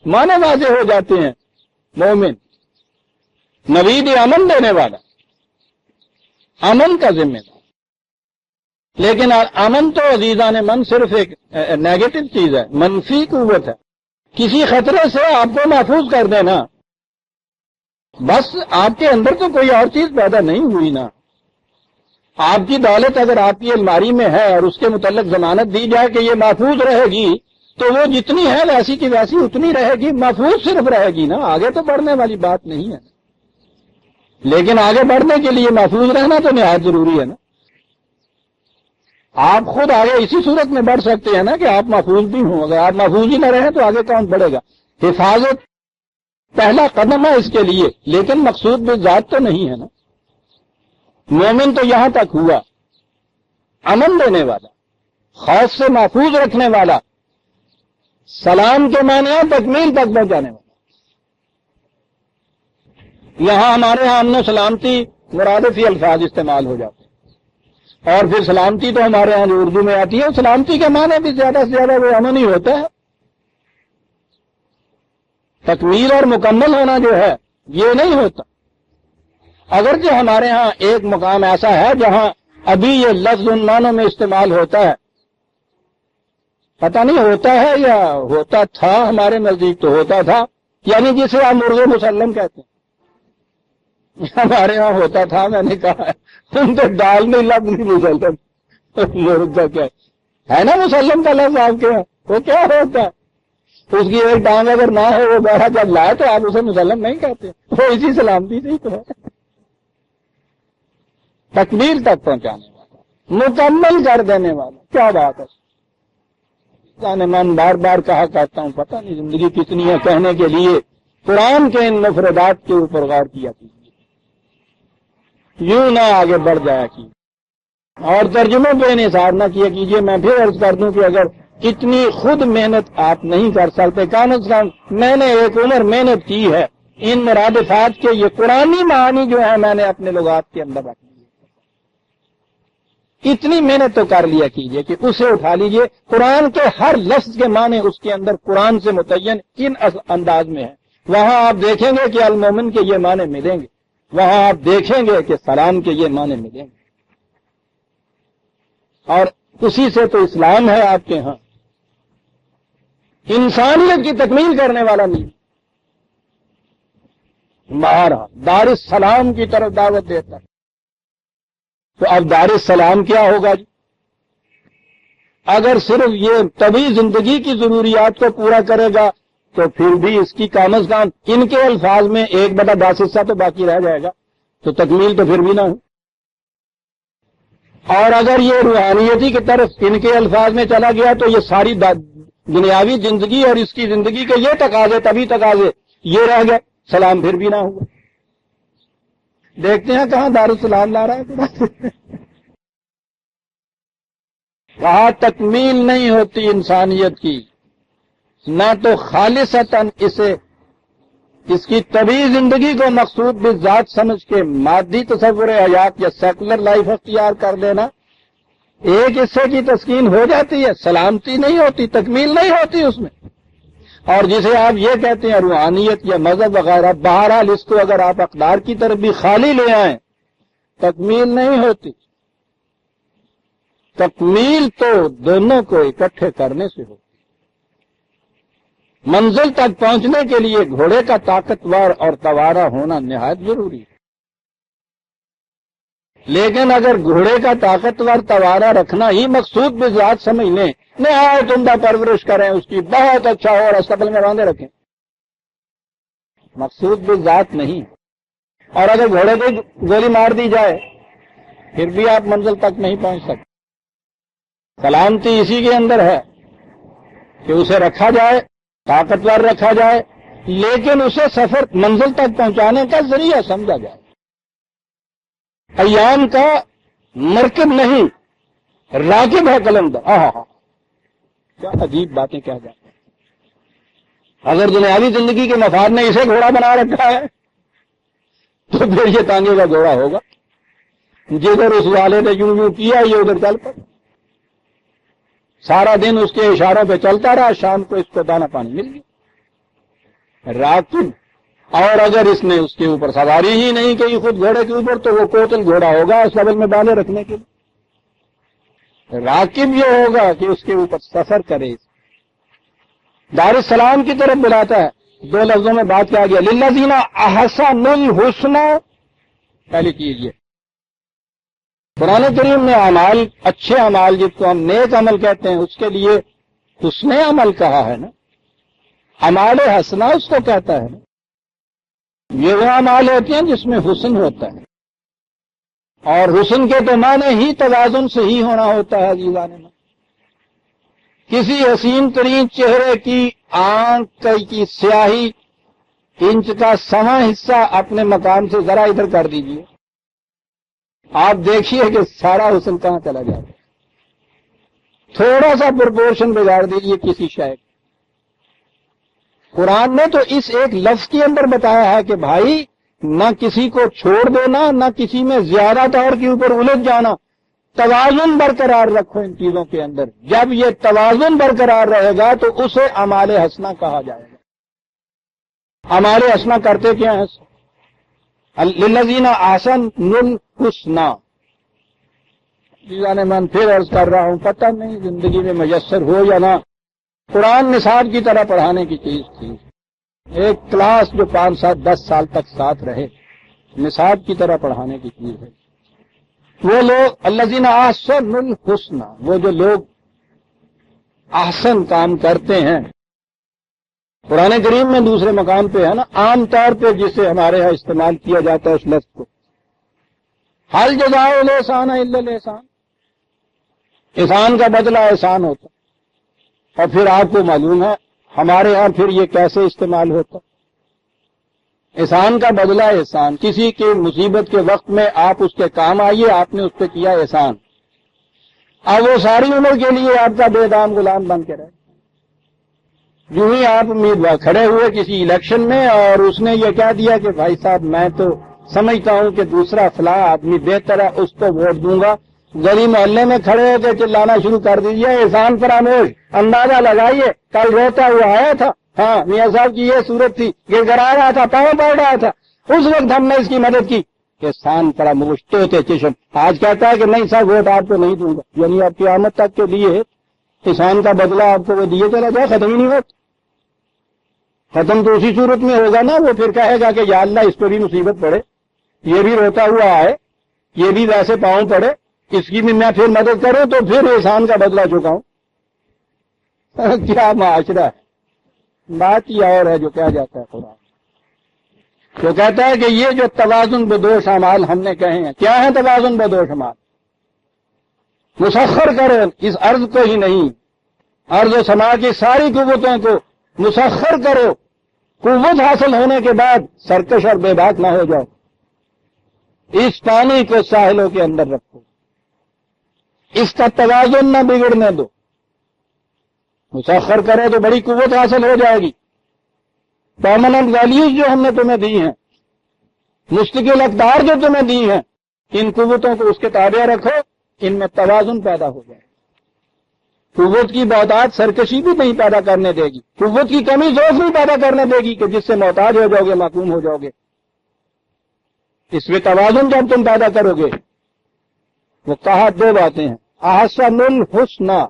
معنی واضح ہو جاتے ہیں. مومن نوید امن دینے والا، امن کا ذمہ دار. لیکن امن تو عزیزان من صرف ایک نیگیٹو چیز ہے، منفی قوت ہے. کسی خطرے سے آپ کو محفوظ کر دینا، بس آپ کے اندر تو کوئی اور چیز پیدا نہیں ہوئی نا. آپ کی دولت اگر آپ کی الماری میں ہے اور اس کے متعلق ضمانت دی جائے کہ یہ محفوظ رہے گی تو وہ جتنی ہے ویسی کی ویسی اتنی رہے گی، محفوظ صرف رہے گی نا، آگے تو بڑھنے والی بات نہیں ہے. لیکن آگے بڑھنے کے لیے محفوظ رہنا تو نہایت ضروری ہے نا. آپ خود آگے اسی صورت میں بڑھ سکتے ہیں نا کہ آپ محفوظ بھی ہوں. اگر آپ محفوظ ہی نہ رہیں تو آگے کون بڑھے گا؟ حفاظت پہلا قدم ہے اس کے لیے، لیکن مقصود بالذات تو نہیں ہے نا. مومن تو یہاں تک ہوا، امن دینے والا، خوف سے محفوظ رکھنے والا، سلام کے معنی تکمیل تک پہنچانے والا. یہاں ہمارے ہاں امن و سلامتی مرادفی الفاظ استعمال ہو جاتے ہیں، اور پھر سلامتی تو ہمارے ہاں جو اردو میں آتی ہے سلامتی کے معنی بھی زیادہ سے زیادہ وہ امن ہی ہوتا ہے. تکمیل اور مکمل ہونا جو ہے یہ نہیں ہوتا. اگرچہ ہمارے ہاں ایک مقام ایسا ہے جہاں ابھی یہ لفظ ان معنوں میں استعمال ہوتا ہے، پتہ نہیں ہوتا ہے یا ہوتا تھا، ہمارے نزدیک تو ہوتا تھا، یعنی جسے آپ مرغ مسلم کہتے ہیں. ہمارے ہاں ہوتا تھا، میں نے کہا تم تو ڈال نہیں لفظ نہیں مسلم، مرغ کا کیا ہے نا مسلم کا لفظ آپ کے یہاں وہ کیا ہوتا ہے؟ اس کی ایک ٹانگ اگر نہ ہو وہ بہرا جب لائے تو آپ اسے مسلم نہیں کہتے، وہ اسی سلامتی سے ہی تو ہے. تکمیل تک پہنچانے والا، مکمل کر دینے والا، کیا بات ہے. من بار بار کہا کرتا ہوں، پتہ نہیں زندگی کتنی ہے کہنے کے لیے. قرآن کے ان مفردات کے اوپر غور کیا کیجیے، یوں نہ آگے بڑھ جایا کیجیے اور ترجموں پہ انحصار نہ کیا کیجیے. میں پھر عرض کر دوں کہ اگر اتنی خود محنت آپ نہیں کر سکتے، کم از کم میں نے ایک عمر محنت کی ہے ان مرادفات کے یہ قرآنی معانی جو ہے میں نے اپنے لغات کے اندر رکھ لی. اتنی محنت تو کر لیا کیجئے کہ اسے اٹھا لیجئے. قرآن کے ہر لفظ کے معنی اس کے اندر قرآن سے متعین کن انداز میں ہے. وہاں آپ دیکھیں گے کہ المومن کے یہ معنی ملیں گے، وہاں آپ دیکھیں گے کہ سلام کے یہ معنی ملیں گے، اور اسی سے تو اسلام ہے آپ کے ہاں. انسانیت کی تکمیل کرنے والا نہیں، مہارا دار السلام کی طرف دعوت دیتا ہے. تو اب دار السلام کیا ہوگا جی؟ اگر صرف یہ طبی زندگی کی ضروریات کو پورا کرے گا تو پھر بھی اس کی کم از کم ان کے الفاظ میں 1/10 حصہ تو باقی رہ جائے گا، تو تکمیل تو پھر بھی نہ ہو. اور اگر یہ روحانیتی کی طرف ان کے الفاظ میں چلا گیا تو یہ ساری دنیاوی زندگی اور اس کی زندگی کے یہ تقاضے، طبی تقاضے یہ رہ گئے، سلام پھر بھی نہ ہوا۔ دیکھتے ہیں کہاں دارالسلام لا رہا ہے۔ کہاں تکمیل نہیں ہوتی انسانیت کی، نہ تو خالصتاً اس کی طبی زندگی کو مقصود بالذات سمجھ کے مادی تصور حیات یا سیکولر لائف اختیار کر لینا، ایک حصے کی تسکین ہو جاتی ہے، سلامتی نہیں ہوتی، تکمیل نہیں ہوتی اس میں۔ اور جسے آپ یہ کہتے ہیں روحانیت یا مذہب وغیرہ، بہرحال اس کو اگر آپ اقدار کی طرف بھی خالی لے آئیں، تکمیل نہیں ہوتی۔ تکمیل تو دونوں کو اکٹھے کرنے سے ہوتی۔ منزل تک پہنچنے کے لیے گھوڑے کا طاقتور اور توارا ہونا نہایت ضروری ہے، لیکن اگر گھوڑے کا طاقتور توارا رکھنا ہی مقصود بذات سمجھنے، نہایت عمدہ پرورش کریں اس کی، بہت اچھا ہو اور استقبال میں باندھے رکھیں، مقصود بذات نہیں۔ اور اگر گھوڑے کو گولی مار دی جائے پھر بھی آپ منزل تک نہیں پہنچ سکتے۔ سلامتی اسی کے اندر ہے کہ اسے رکھا جائے، طاقتور رکھا جائے، لیکن اسے سفر منزل تک پہنچانے کا ذریعہ سمجھا جائے، ایام کا مرکب نہیں، راکب ہے قلندر۔ کیا عجیب باتیں کہہ جائیں۔ اگر دنیاوی زندگی کے مفاد نے اسے گھوڑا بنا رکھا ہے تو پھر یہ تانگے کا گھوڑا ہوگا، جدھر اس والے نے یوں کیا یہ ادھر چل پڑ، سارا دن اس کے اشاروں پہ چلتا رہا، شام کو اس کو دانا پانی مل گیا۔ راکب، اور اگر اس نے اس کے اوپر سواری ہی نہیں کی خود گھوڑے کے اوپر تو وہ کوتل گھوڑا ہوگا اس لیول میں باندھے رکھنے کے لیے۔ راکب یہ ہوگا کہ اس کے اوپر سفر کرے، دارالسلام کی طرف بلاتا ہے۔ دو لفظوں میں بات کیا گیا، للذین احسنوا الحسنی، پہلی چیز یہ قرآن کریم میں اعمال، اچھے اعمال جس کو ہم نیک عمل کہتے ہیں، اس کے لیے حسن عمل کہا ہے نا، اعمال حسنہ اس کو کہتا ہے نا۔ یہ وہ اعمال ہوتے ہیں جس میں حسن ہوتا ہے، اور حسن کے تو معنی ہی توازن سے ہی ہونا ہوتا ہے عزیزان من۔ کسی حسین ترین چہرے کی آنکھ کی سیاہی انچ کا سواں حصہ اپنے مقام سے ذرا ادھر کر دیجئے، آپ دیکھیے کہ سارا حسن کہاں چلا جاتا ہے۔ تھوڑا سا پرپورشن بگاڑ دیجئے کسی شے، قرآن نے تو اس ایک لفظ کے اندر بتایا ہے کہ بھائی نہ کسی کو چھوڑ دینا، نہ کسی میں زیادہ طور کے اوپر الجھ جانا، توازن برقرار رکھو ان چیزوں کے اندر۔ جب یہ توازن برقرار رہے گا تو اسے اعمال حسنہ کہا جائے گا۔ اعمال حسنہ کرتے کیا ہیں؟ للذین احسنوا الحسنی۔ جیزان من پھر عرض کر رہا ہوں، پتہ نہیں زندگی میں میسر ہو یا نہ، قرآن نصاب کی طرح پڑھانے کی چیز تھی، ایک کلاس جو 5 7 10 سال تک ساتھ رہے، نصاب کی طرح پڑھانے کی چیز ہے۔ وہ لوگ الذین احسنوا الحسنی، وہ جو لوگ احسن کام کرتے ہیں، قرآن کریم میں دوسرے مقام پہ ہے نا، عام طور پہ جسے ہمارے ہاں استعمال کیا جاتا ہے اس لفظ کو، حل جزاء الاحسان الا الاحسان، احسان کا بدلہ احسان ہوتا۔ اور پھر آپ کو معلوم ہے ہمارے ہاں پھر یہ کیسے استعمال ہوتا، احسان کا بدلہ احسان، کسی کی مصیبت کے وقت میں آپ اس کے کام آئیے، آپ نے اس پہ کیا احسان، اب وہ ساری عمر کے لیے آپ کا بے دام غلام بن کے رہے۔ جو ہی آپ امیدوار کھڑے ہوئے کسی الیکشن میں اور اس نے یہ کہہ دیا کہ بھائی صاحب میں تو سمجھتا ہوں کہ دوسرا فلاں آدمی بہتر ہے، اس کو ووٹ دوں گا، گلی محلے میں کھڑے ہو کے چلانا شروع کر دیجیے، احسان فراموش، اندازہ لگائیے کل روتا ہوا آیا تھا، ہاں میاں صاحب کی یہ صورت تھی، گر گرا رہا تھا، پاؤں پڑ رہا تھا، اس وقت ہم نے اس کی مدد کی، احسان فراموش، توتے چشم۔ آج کہتا ہے کہ نہیں صاحب ووٹ آپ کو نہیں دوں گا، یعنی آپ کی قیامت تک کے لیے احسان کا بدلہ آپ کو وہ دیے چلا جائے، ختم ہی نہیں ہوتا۔ ختم تو اسی صورت میں ہوگا نا، وہ پھر کہے گا کہ یا اللہ اس پہ بھی مصیبت پڑے، یہ بھی روتا ہوا آئے، یہ بھی ویسے پاؤں پڑے، اس کی بھی میں پھر مدد کروں تو پھر احسان کا بدلہ چکاؤں۔ کیا معاشرہ ہے، بات یہ اور ہے جو کہا جاتا ہے قرآن، تو کہتا ہے کہ یہ جو توازن بدوش اعمال ہم نے کہے ہیں، کیا ہیں توازن بدوش اعمال؟ مسخر کریں اس عرض کو ہی نہیں، ارض و سما کی ساری قوتوں کو مسخر کرو، قوت حاصل ہونے کے بعد سرکش اور بے باک نہ ہو جاؤ، اس پانی کو ساحلوں کے اندر رکھو، اس کا توازن نہ بگڑنے دو، مسخر کرو تو بڑی قوت حاصل ہو جائے گی۔ پرماننٹ ویلیوز جو ہم نے تمہیں دی ہیں، مستقل اقدار جو تمہیں دی ہیں، ان قوتوں کو اس کے تابع رکھو، ان میں توازن پیدا ہو جائے۔ قوت کی بہتات سرکشی بھی نہیں پیدا کرنے دے گی، قوت کی کمی ضعف نہیں پیدا کرنے دے گی کہ جس سے محتاج ہو جاؤ گے، محکوم ہو جاؤ گے۔ اس میں توازن جب تم پیدا کرو گے، وہ کہا دو باتیں ہیں، احسن الحسنی،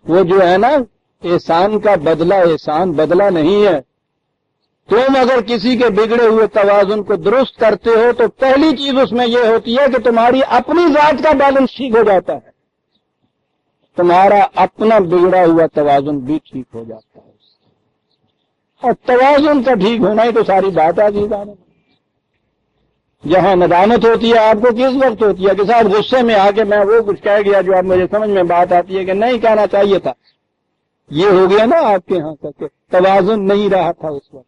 وہ جو ہے نا احسان کا بدلہ، احسان بدلہ نہیں ہے۔ تم اگر کسی کے بگڑے ہوئے توازن کو درست کرتے ہو تو پہلی چیز اس میں یہ ہوتی ہے کہ تمہاری اپنی ذات کا بیلنس ٹھیک ہو جاتا ہے، تمہارا اپنا بگڑا ہوا توازن بھی ٹھیک ہو جاتا ہے، اور توازن کا ٹھیک ہونا ہی تو ساری بات ہے۔ جانے جہاں ندامت ہوتی ہے آپ کو کس وقت ہوتی ہے کہ صاحب غصے میں آ کے میں وہ کچھ کہہ گیا جو اب مجھے سمجھ میں بات آتی ہے کہ نہیں کہنا چاہیے تھا، یہ ہو گیا نا آپ کے ہاں تک کہ توازن نہیں رہا تھا اس وقت۔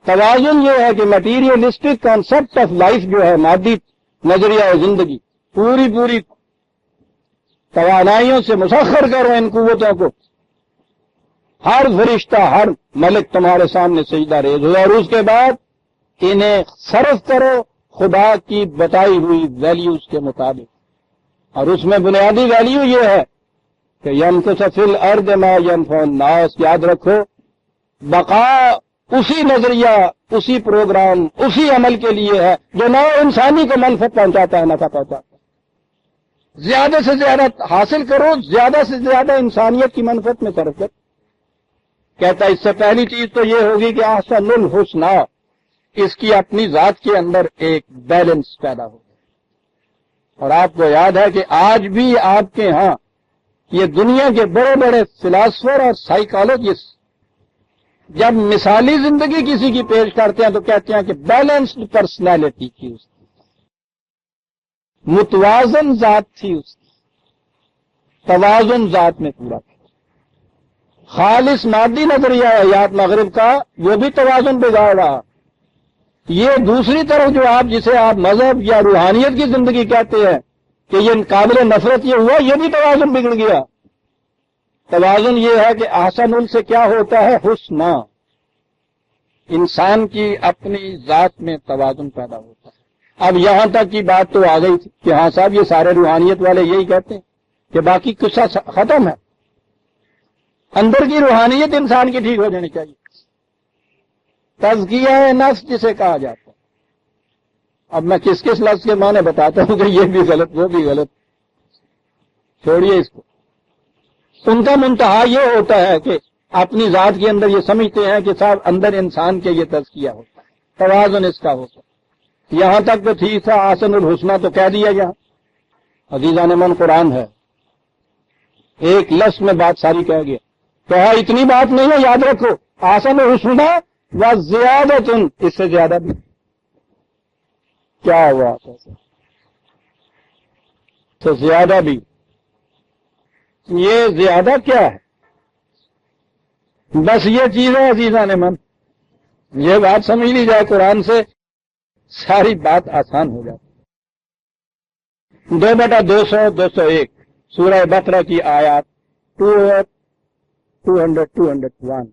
توازن یہ ہے کہ مٹیریلسٹک کانسیپٹ آف لائف جو ہے، مادی نظریہ زندگی، پوری توانائیوں سے مسخر کرو ان قوتوں کو، ہر فرشتہ، ہر ملک تمہارے سامنے سجدہ ریز ہو، اور اس کے بعد انہیں صرف کرو خدا کی بتائی ہوئی ویلیوز کے مطابق۔ اور اس میں بنیادی ویلیو یہ ہے کہ ینفس فی الارض ما ینفع الناس، یاد رکھو بقا اسی نظریہ، اسی پروگرام، اسی عمل کے لیے ہے جو نو انسانی کو منفعت پہنچاتا ہے، نفع پہنچاتا ہے۔ زیادہ سے زیادہ حاصل کرو، زیادہ سے زیادہ انسانیت کی منفعت میں صرف کرو۔ کہتا ہے اس سے پہلی چیز تو یہ ہوگی کہ احسن الحسنی، اس کی اپنی ذات کے اندر ایک بیلنس پیدا ہو۔ اور آپ کو یاد ہے کہ آج بھی آپ کے ہاں یہ دنیا کے بڑے بڑے فلاسفر اور سائیکالوجسٹ جب مثالی زندگی کسی کی پیش کرتے ہیں تو کہتے ہیں کہ بیلنسڈ پرسنالٹی تھی اس کی، متوازن ذات تھی اس کی، توازن ذات میں پورا تھا۔ خالص مادی نظریہ حیات مغرب کا وہ بھی توازن بگاڑ رہا۔ یہ دوسری طرف جو آپ جسے آپ مذہب یا روحانیت کی زندگی کہتے ہیں کہ یہ قابل نفرت یہ ہوا، یہ بھی توازن بگڑ گیا۔ توازن یہ ہے کہ احسن ال سے کیا ہوتا ہے؟ حسنی، انسان کی اپنی ذات میں توازن پیدا ہوتا ہے۔ اب یہاں تک کی بات تو آ گئی تھی کہ ہاں صاحب یہ سارے روحانیت والے یہی کہتے ہیں کہ باقی قصہ ختم ہے، اندر کی روحانیت انسان کی ٹھیک ہو جانی چاہیے، تزکیہ نفس جسے کہا جاتا ہے۔ اب میں کس کس لفظ کے معنی بتاتا ہوں کہ یہ بھی غلط وہ بھی غلط، چھوڑیے اس کو۔ ان کا منتہا یہ ہوتا ہے کہ اپنی ذات کے اندر یہ سمجھتے ہیں کہ صاحب اندر انسان کے یہ تزکیہ ہوتا ہے، توازن اس کا ہوتا ہے۔ یہاں تک تو ٹھیک تھا، احسن الحسنی تو کہہ دیا یہاں، عزیزان من قرآن ہے، ایک لفظ میں بات ساری کہہ گیا۔ کہا اتنی بات نہیں ہے، یاد رکھو احسن الحسنی و زیادۃ، اس سے زیادہ بھی کیا ہوا تو زیادہ بھی، یہ زیادہ کیا ہے؟ بس یہ چیز ہے عزیزان من، یہ بات سمجھ لی جائے قرآن سے ساری بات آسان ہو جاتی۔ 2/200 201 سورہ بقرہ کی آیات 201۔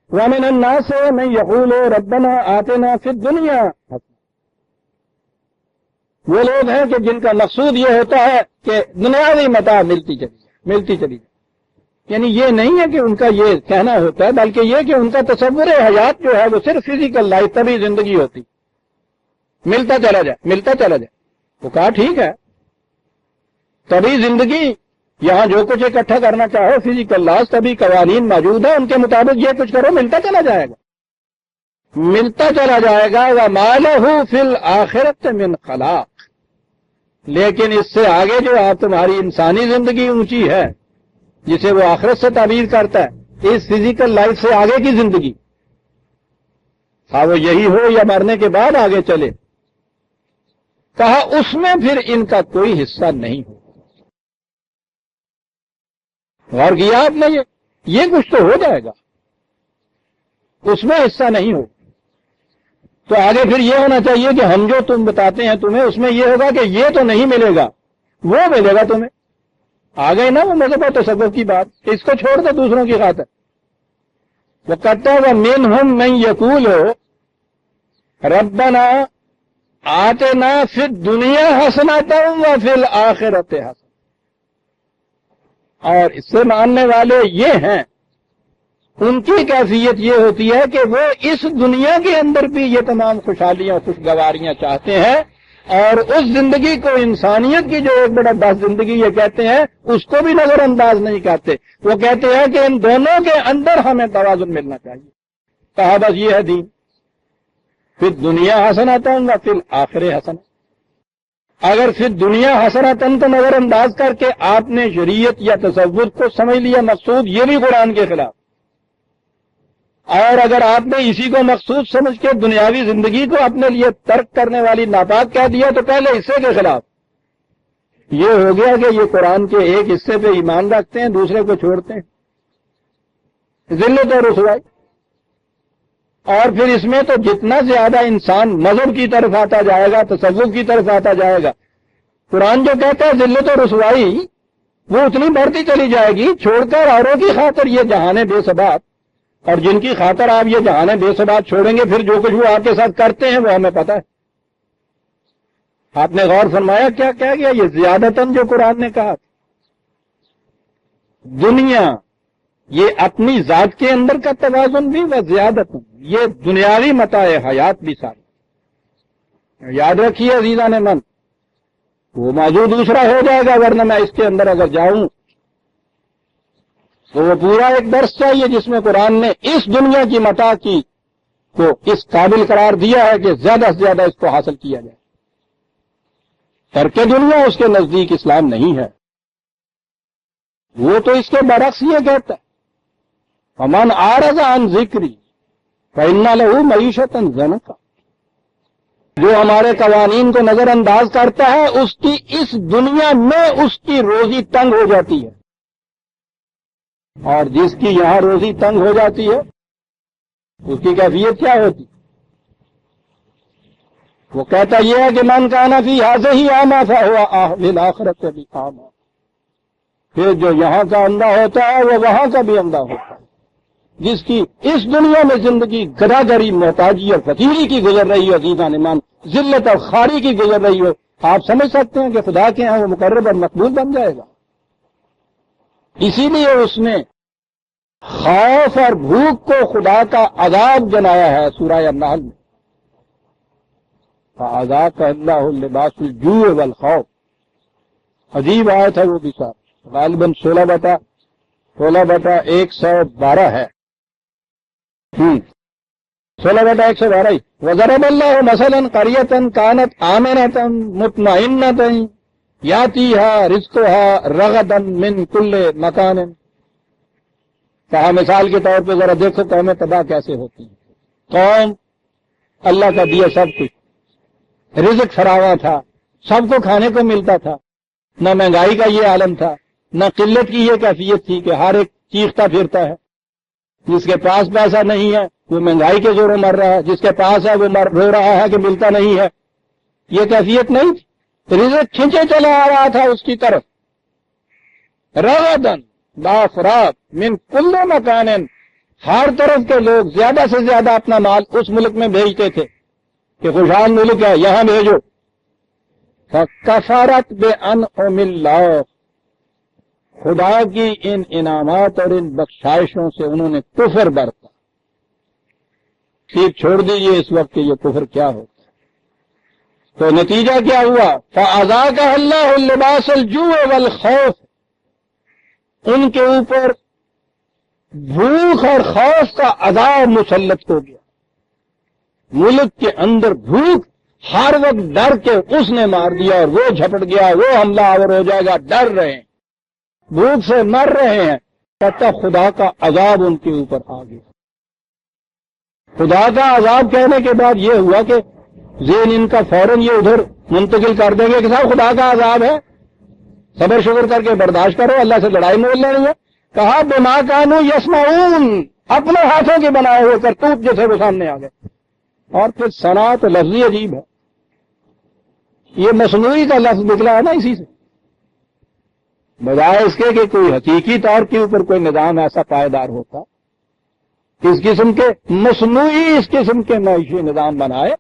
وَمِنَ النَّاسِ مَن يَقُولُ رَبَّنَا آتِنَا فِي الدُّنْيَا حَسَنَةً، وہ لوگ ہیں کہ جن کا مقصود یہ ہوتا ہے کہ دنیاوی متاع ملتی چلی جائے، یعنی یہ نہیں ہے کہ ان کا یہ کہنا ہوتا ہے، بلکہ یہ کہ ان کا تصور حیات جو ہے وہ صرف فزیکل لائف، تبھی زندگی ہوتی، ملتا چلا جائے۔ وہ کہا ٹھیک ہے، تبھی زندگی، یہاں جو کچھ اکٹھا کرنا چاہو فزیکل لاز، تبھی قوانین موجود ہیں، ان کے مطابق یہ کچھ کرو، ملتا چلا جائے گا۔ وَمَا لَهُ فِي الْآخِرَةِ مِنْ خَلَاقٍ، لیکن اس سے آگے جو آپ تمہاری انسانی زندگی اونچی ہے جسے وہ آخرت سے تعبیر کرتا ہے، اس فزیکل لائف سے آگے کی زندگی، وہ یہی ہو یا مرنے کے بعد آگے چلے، کہا اس میں پھر ان کا کوئی حصہ نہیں ہو۔ غور کیا آپ نے؟ یہ کچھ تو ہو جائے گا، اس میں حصہ نہیں ہو تو آگے پھر یہ ہونا چاہیے کہ ہم جو تم بتاتے ہیں تمہیں، اس میں یہ ہوگا کہ یہ تو نہیں ملے گا، وہ ملے گا تمہیں. آ گئی نا وہ مذہب و تصوف کی بات، اس کو چھوڑ دو دوسروں کی خاطر. وہ کہتا ہے وَمِنْهُمْ مَنْ يَقُولُ رَبَّنَا آتِنَا فِي الدُّنْيَا حَسَنَةً وَفِي الْآخِرَةِ حَسَنَةً. اور اس سے ماننے والے یہ ہیں، ان کی کیفیت یہ ہوتی ہے کہ وہ اس دنیا کے اندر بھی یہ تمام خوشحالیاں خوشگواریاں چاہتے ہیں، اور اس زندگی کو انسانیت کی جو ایک بڑا بس زندگی یہ کہتے ہیں اس کو بھی نظر انداز نہیں کرتے. وہ کہتے ہیں کہ ان دونوں کے اندر ہمیں توازن ملنا چاہیے. کہا بس یہ ہے دین. پھر دنیا حسنۃ و فی الآخرہ حسنۃ. اگر پھر دنیا حسنۃ کو نظر انداز کر کے آپ نے شریعت یا تصوف کو سمجھ لیا مقصود، یہ بھی قرآن کے خلاف. اور اگر آپ نے اسی کو مقصود سمجھ کے دنیاوی زندگی کو اپنے لیے ترک کرنے والی ناپاک کہہ دیا تو پہلے حصے کے خلاف. یہ ہو گیا کہ یہ قرآن کے ایک حصے پہ ایمان رکھتے ہیں، دوسرے کو چھوڑتے ہیں. ذلت اور رسوائی. اور پھر اس میں تو جتنا زیادہ انسان مذہب کی طرف آتا جائے گا، تصوف کی طرف آتا جائے گا، قرآن جو کہتا ہے ذلت اور رسوائی وہ اتنی بڑھتی چلی جائے گی. چھوڑ کر اوروں کی خاطر یہ جہان بے ثبات، اور جن کی خاطر آپ یہ جہان بے ثبات چھوڑیں گے، پھر جو کچھ وہ آپ کے ساتھ کرتے ہیں وہ ہمیں پتا ہے. آپ نے غور فرمایا کیا کہہ گیا؟ یہ زیادتاً جو قرآن نے کہا، دنیا یہ اپنی ذات کے اندر کا توازن بھی، و زیادتاً یہ دنیاوی متاع حیات بھی ساری. یاد رکھیے عزیزان من، وہ موضوع دوسرا ہو جائے گا، ورنہ میں اس کے اندر اگر جاؤں تو وہ پورا ایک درس چاہیے جس میں قرآن نے اس دنیا کی متاع کی کو اس قابل قرار دیا ہے کہ زیادہ سے زیادہ اس کو حاصل کیا جائے. ترک دنیا اس کے نزدیک اسلام نہیں ہے. وہ تو اس کے برعکس یہ کہتا ہے فَمَنْ أَعْرَضَ عَنْ ذِكْرِي فَإِنَّ لَهُ مَعِيشَةً ضَنْكًا. جو ہمارے قوانین کو نظر انداز کرتا ہے اس کی اس دنیا میں اس کی روزی تنگ ہو جاتی ہے، اور جس کی یہاں روزی تنگ ہو جاتی ہے اس کی کیفیت کیا ہوتی؟ وہ کہتا یہ ہے کہ من کان فی ہذہ اعمی فہو فی الآخرۃ اعمی. پھر جو یہاں کا اندھا ہوتا ہے وہ وہاں کا بھی اندھا ہوتا ہے. جس کی اس دنیا میں زندگی گداگری، محتاجی اور فقیری کی گزر رہی ہو، عزیزان ایمان ذلت اور خواری کی گزر رہی ہو، آپ سمجھ سکتے ہیں کہ خدا کے ہاں وہ مقرب اور مقبول بن جائے گا. اسی لیے اس نے خوف اور بھوک کو خدا کا عذاب جنایا ہے سورہ النحل میں. فَأَذَاقَ اللَّهُ لِبَاسَ الْجُوعِ وَالْخَوْفِ. عجیب آیت ہے وہ بھی صاحب، غالباً 16/112 ہے. 16/112. وَضَرَبَ اللَّهُ مَثَلًا قَرْيَةً كَانَتْ آمِنَةً مُطْمَئِنَّةً يَأْتِيهَا رِزْقُهَا رَغَدًا مِنْ كُلِّ مَكَانٍ. کہا مثال کے طور پہ ذرا دیکھو قومیں تباہ کیسے ہوتی ہیں. قوم اللہ کا دیا سب کچھ، رزق فراواں تھا، سب کو کھانے کو ملتا تھا، نہ مہنگائی کا یہ عالم تھا، نہ قلت کی یہ کیفیت تھی کہ ہر ایک چیختا پھرتا ہے. جس کے پاس پیسہ نہیں ہے وہ مہنگائی کے زوروں مر رہا ہے، جس کے پاس ہے وہ رو رہا ہے کہ ملتا نہیں ہے. یہ کیفیت نہیں تھی. رزق کھینچے چلا آ رہا تھا اس کی طرف. رغدن بافراد من کل مکان، ہر طرف کے لوگ زیادہ سے زیادہ اپنا مال اس ملک میں بھیجتے تھے کہ خوشحال ملک ہے یہاں بھیجو. فَكَفَرَتْ بِأَنْعُمِ اللَّهِ. خدا کی ان انعامات اور ان بخشائشوں سے انہوں نے کفر برتا. پھر چھوڑ دیجئے اس وقت کہ یہ کفر کیا ہوتا ہے. تو نتیجہ کیا ہوا؟ فَأَذَاقَهَا اللَّهُ لِبَاسَ الْجُوعِ وَالْخَوْفِ. ان کے اوپر بھوک اور خوف کا عذاب مسلط ہو گیا. ملک کے اندر بھوک، ہر وقت ڈر کے اس نے مار دیا اور وہ جھپٹ گیا، وہ حملہ آور ہو جائے گا، ڈر رہے ہیں، بھوک سے مر رہے ہیں. تب خدا کا عذاب ان کے اوپر آ گیا. خدا کا عذاب کہنے کے بعد یہ ہوا کہ ذہن ان کا فوراً یہ ادھر منتقل کر دیں گے کہ صاحب خدا کا عذاب ہے، صبر شکر کر کے برداشت کرو، اللہ سے لڑائی مول لینی ہے. کہا بما کانوا یصنعون، اپنے ہاتھوں کے بنائے ہوئے کرتوت جیسے وہ سامنے آ گئے. اور پھر صنعت لفظی عجیب ہے، یہ مصنوعی کا لفظ نکلا ہے نا اسی سے، بجائے اس کے کہ کوئی حقیقی طور کے اوپر کوئی نظام ایسا پائیدار ہوتا، اس قسم کے مصنوعی اس قسم کے معاشی نظام بنائے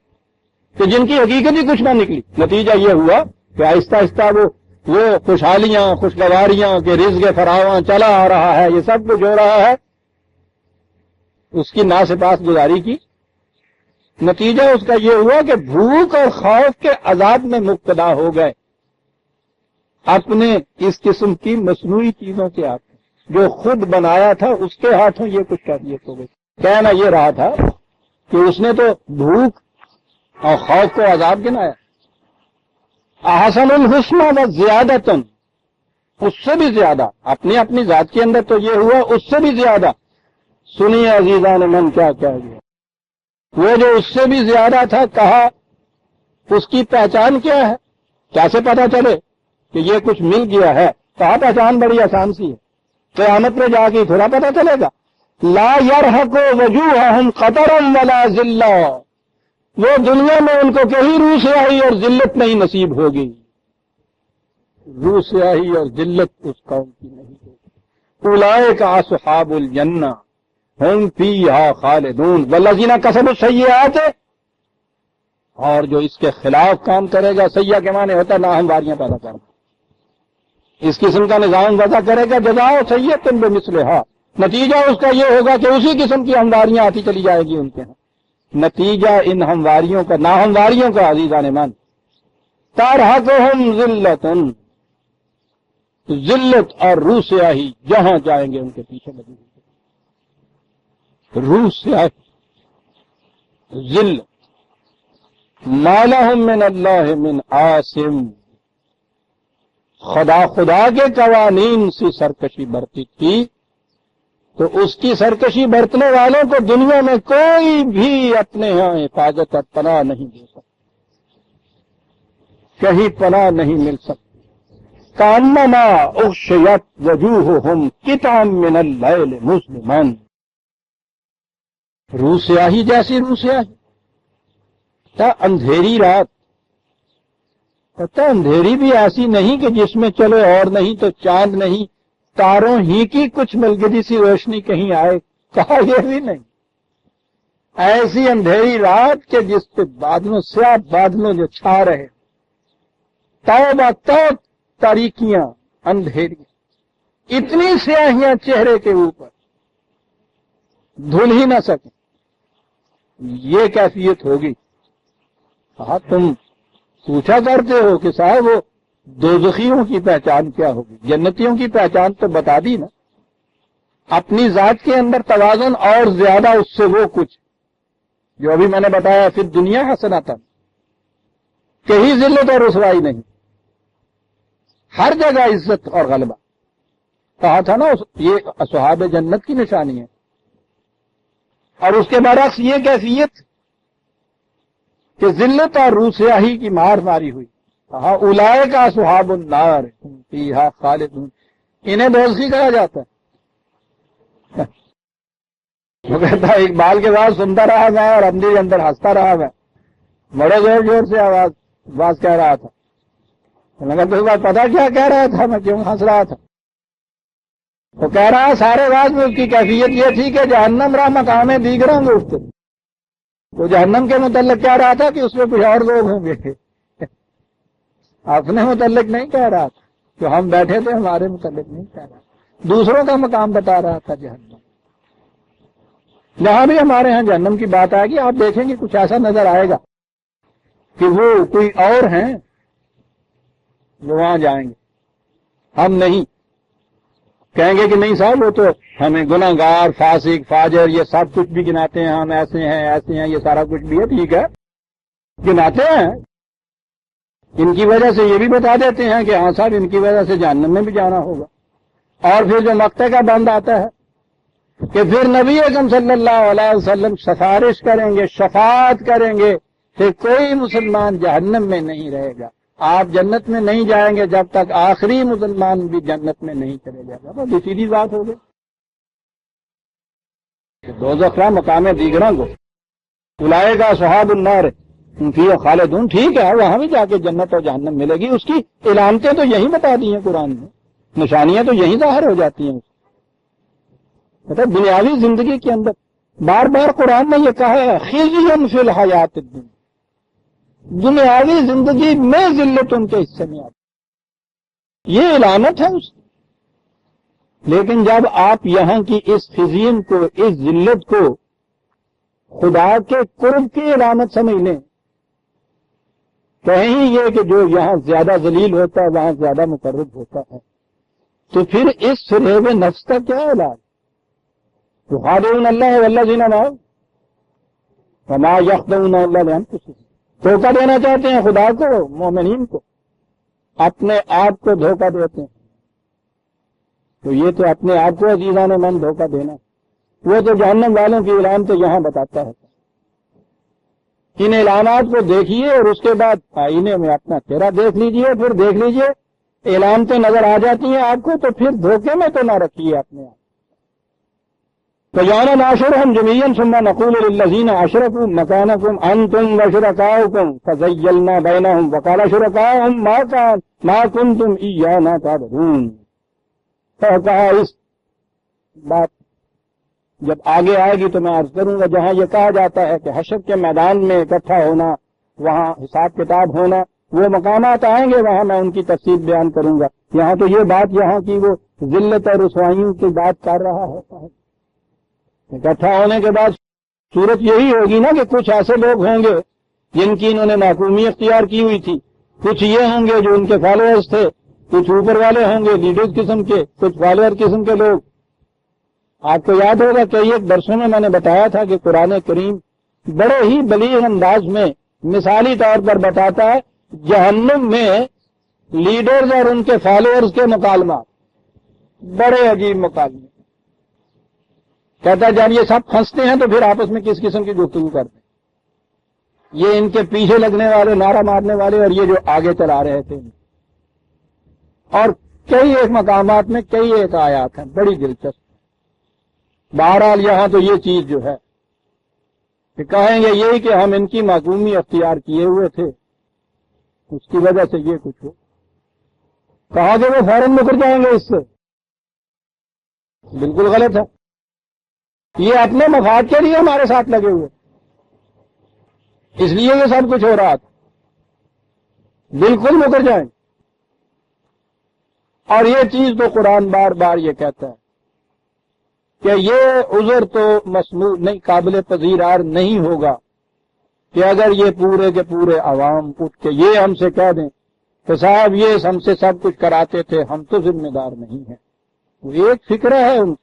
کہ جن کی حقیقت ہی کچھ نہ نکلی. نتیجہ یہ ہوا کہ آہستہ آہستہ وہ خوشحالیاں خوشگواریاں کہ رزق فراواں چلا آ رہا ہے، یہ سب کچھ ہو رہا ہے، اس کی ناسپاس گزاری کی. نتیجہ اس کا یہ ہوا کہ بھوک اور خوف کے عذاب میں مبتلا ہو گئے اپنے اس قسم کی مصنوعی چیزوں کے ہاتھوں. جو خود بنایا تھا اس کے ہاتھوں یہ کچھ کیفیت ہو گئی. کہنا یہ رہا تھا کہ اس نے تو بھوک اور خوف کو عذاب گنایا. احسن الحسن و زیادتن، اس سے بھی زیادہ، اپنی ذات کے اندر تو یہ ہوا، اس سے بھی زیادہ. سنیے عزیزان من کیا کہہ گیا، وہ جو اس سے بھی زیادہ تھا، کہا اس کی پہچان کیا ہے، کیسے پتا چلے کہ یہ کچھ مل گیا ہے. کہا پہچان بڑی آسان سی ہے، قیامت میں جا کے تھوڑا پتا چلے گا. لا یرحق وجوہہم قطر ولا ذلہ، وہ دنیا میں ان کو کہیں روح سیاہی اور ذلت نہیں نصیب ہوگی. روح سیاہی اور ذلت اس قوم کی نہیں ہوگی. اولئک اصحاب الجنہ ہم فیہا خالدون والذین کسبوا السیئات، اور جو اس کے خلاف کام کرے گا، سیئہ کے معنی ہوتا ہے ناہمواریاں پیدا کرنا، اس قسم کا نظام وضع کرے گا، جزاء سیئۃ بمثلھا، نتیجہ اس کا یہ ہوگا کہ اسی قسم کی ہمواریاں آتی چلی جائے گی ان کے ہاں. نتیجہ ان ہمواریوں کا، ناہمواریوں کا عزیزان من، ترہقہم ذلۃ، ذلت اور روح سیاہی جہاں جائیں گے ان کے پیچھے لگی ہوئی. روح سیاہی، ذلت، ما لہم من اللہ من عاصم، خدا کے قوانین سے سرکشی برتی تھی تو اس کی سرکشی برتنے والوں کو دنیا میں کوئی بھی اپنے ہاں حفاظت اور پناہ نہیں دے سکتا، کہیں پناہ نہیں مل سکتی. کانما اغشیت وجوہہم قطعا من اللیل مظلما، روح سیاہی جیسی روح سیاہی، اندھیری رات. پتہ اندھیری بھی ایسی نہیں کہ جس میں چلو اور نہیں تو چاند نہیں، تاروں ہی کی کچھ ملگدی سی روشنی کہیں آئے، کہا یہ بھی نہیں. ایسی اندھیری رات کہ جس پہ بادلوں، سیاہ بادلوں جو چھا رہے، توبہ توب تاریکیاں، اندھیریاں، اتنی سیاہیاں چہرے کے اوپر دھل ہی نہ سکیں، یہ کیفیت ہوگی. کہا تم پوچھا کرتے ہو کہ صاحب وہ دوزخیوں کی پہچان کیا ہوگی، جنتیوں کی پہچان تو بتا دی نا. اپنی ذات کے اندر توازن اور زیادہ اس سے وہ کچھ جو ابھی میں نے بتایا، پھر دنیا حسناتن، کہیں ذلت اور رسوائی نہیں، ہر جگہ عزت اور غلبہ. کہا تھا نا یہ اصحاب جنت کی نشانی ہے. اور اس کے برعکس یہ کیفیت کہ ذلت اور روح سیاہی کی مار ماری ہوئی. کہا اولئک اصحاب النار ہم فیہا خالدون، انہیں دوزخی کہا جاتا ہے. وہ کہتا ہے اقبال کے بعد سنتا رہا میں اور اندر اندر ہنستا رہا میں، بڑے زور زور سے آواز کہہ رہا تھا. مگر تو اس بات پتا کیا کہہ رہا تھا، میں کیوں ہنس رہا تھا. وہ کہہ رہا سارے واز میں اس کی کیفیت یہ تھی کہ جہنم راہ مقام دیگراں گفت، تو جہنم کے متعلق کہہ رہا تھا کہ اس میں کچھ اور لوگ ہوں گے، اپنے متعلق نہیں کہہ رہا تھا. جو ہم بیٹھے تھے ہمارے متعلق نہیں کہہ رہا، دوسروں کا مقام بتا رہا تھا جہنم. جہاں بھی ہمارے ہاں جہنم کی بات آئے گی آپ دیکھیں گے کچھ ایسا نظر آئے گا کہ وہ کوئی اور ہیں جو وہاں جائیں گے، ہم نہیں. کہیں گے کہ نہیں صاحب وہ تو ہمیں گناہگار، فاسق، فاجر یہ سب کچھ بھی گناتے ہیں، ہم ایسے ہیں یہ سارا کچھ بھی ہے، ٹھیک ہے گناتے ہیں. ان کی وجہ سے یہ بھی بتا دیتے ہیں کہ ہاں صاحب ان کی وجہ سے جہنم میں بھی جانا ہوگا. اور پھر جو مقطع کا بند آتا ہے کہ پھر نبی اکرم صلی اللہ علیہ وسلم سفارش کریں گے، شفاعت کریں گے، پھر کوئی مسلمان جہنم میں نہیں رہے گا. آپ جنت میں نہیں جائیں گے جب تک آخری مسلمان بھی جنت میں نہیں چلے جائے گا. بس سیدھی بات ہو گئی. دوزخ کا مقام دیگراں کو اولئک اصحاب النار ہم فیہا خالدون. ٹھیک ہے وہاں بھی جا کے جنت اور جہنم ملے گی. اس کی علامتیں تو یہی بتا دی ہیں قرآن میں, نشانیاں تو یہی ظاہر ہو جاتی ہیں. مطلب دنیاوی زندگی کے اندر بار بار قرآن نے یہ کہا ہے خزی فی الحیات الدنیا, دنیاوی زندگی میں ذلت ان کے حصے میں آتی. یہ علامت ہے اس. لیکن جب آپ یہاں کی اس خزین کو, اس ذلت کو خدا کے قرب کی علامت سمجھ لیں, کہیں یہ کہ جو یہاں زیادہ ذلیل ہوتا ہے وہاں زیادہ مقرب ہوتا ہے, تو پھر اس فریب نفس کا کیا علاج؟ یخادعون اللہ والذین آمنوا وما یخدعون الا انفسهم. دھوکہ دینا چاہتے ہیں خدا کو, مومنین کو, اپنے آپ کو دھوکہ دیتے ہیں. تو یہ تو اپنے آپ کو عزیزان من دھوکہ دینا. وہ تو جہنم والوں کی علامت یہاں بتاتا ہے. ان علامات کو دیکھیے اور اس کے بعد آئینے میں اپنا چہرہ دیکھ لیجئے, پھر دیکھ لیجئے علامتیں نظر آ جاتی ہیں آپ کو, تو پھر دھوکے میں تو نہ رکھیے اپنے آپ. فَيَوْمَ نَحْشُرُهُمْ جَمِيعًا ثُمَّ نَقُولُ لِلَّذِينَ أَشْرَكُوا مَكَانَكُمْ أَنْتُمْ وَشُرَكَاؤُكُمْ فَزَيَّلْنَا بَيْنَهُمْ وَقَالَ شُرَكَاؤُهُمْ مَا كُنْتُمْ إِيَّانَا تَعْبُدُونَ. تو کہا اس بات جب آگے آئے گی تو میں عرض کروں گا, جہاں یہ کہا جاتا ہے کہ حشر کے میدان میں اکٹھا ہونا, وہاں حساب کتاب ہونا, وہ مقامات آئیں گے وہاں میں ان کی تفصیل بیان کروں گا. یہاں تو یہ بات یہاں کی وہ ذلت اور رسوائیوں کی بات کر رہا ہے. اکٹھا ہونے کے بعد صورت یہی ہوگی نا کہ کچھ ایسے لوگ ہوں گے جن کی انہوں نے محکومی اختیار کی ہوئی تھی, کچھ یہ ہوں گے جو ان کے فالوورز تھے, کچھ اوپر والے ہوں گے لیڈرز قسم کے, کچھ فالوور قسم کے لوگ. آپ کو یاد ہوگا کہ ایک درسوں میں نے بتایا تھا کہ قرآن کریم بڑے ہی بلیغ انداز میں مثالی طور پر بتاتا ہے جہنم میں لیڈرز اور ان کے فالوورز کے مکالمات, بڑے عجیب مکالمے. کہتا ہے جب یہ سب پھنستے ہیں تو پھر آپس میں کس قسم کی گفتگو کرتے ہیں. یہ ان کے پیچھے لگنے والے, نعرہ مارنے والے, اور یہ جو آگے چلا رہے تھے. اور کئی ایک مقامات میں کئی ایک آیات ہیں بڑی دلچسپ. بہرحال یہاں تو یہ چیز جو ہے کہ کہیں گے یہی کہ ہم ان کی محکومی اختیار کیے ہوئے تھے, اس کی وجہ سے یہ کچھ ہو. کہا کہ وہ فوراً مکر جائیں گے اس سے. بالکل غلط ہے. یہ اپنے مفاد کے لیے ہمارے ساتھ لگے ہوئے, اس لیے یہ سب کچھ ہو رہا تھا. بالکل مکر جائیں. اور یہ چیز تو قرآن بار بار یہ کہتا ہے کہ یہ عذر تو مسموع نہیں, قابل پذیرار نہیں ہوگا کہ اگر یہ پورے کے پورے عوام اٹھ کے یہ ہم سے کہہ دیں کہ صاحب یہ ہم سے سب کچھ کراتے تھے, ہم تو ذمہ دار نہیں ہیں. وہ ایک فکر ہے ان.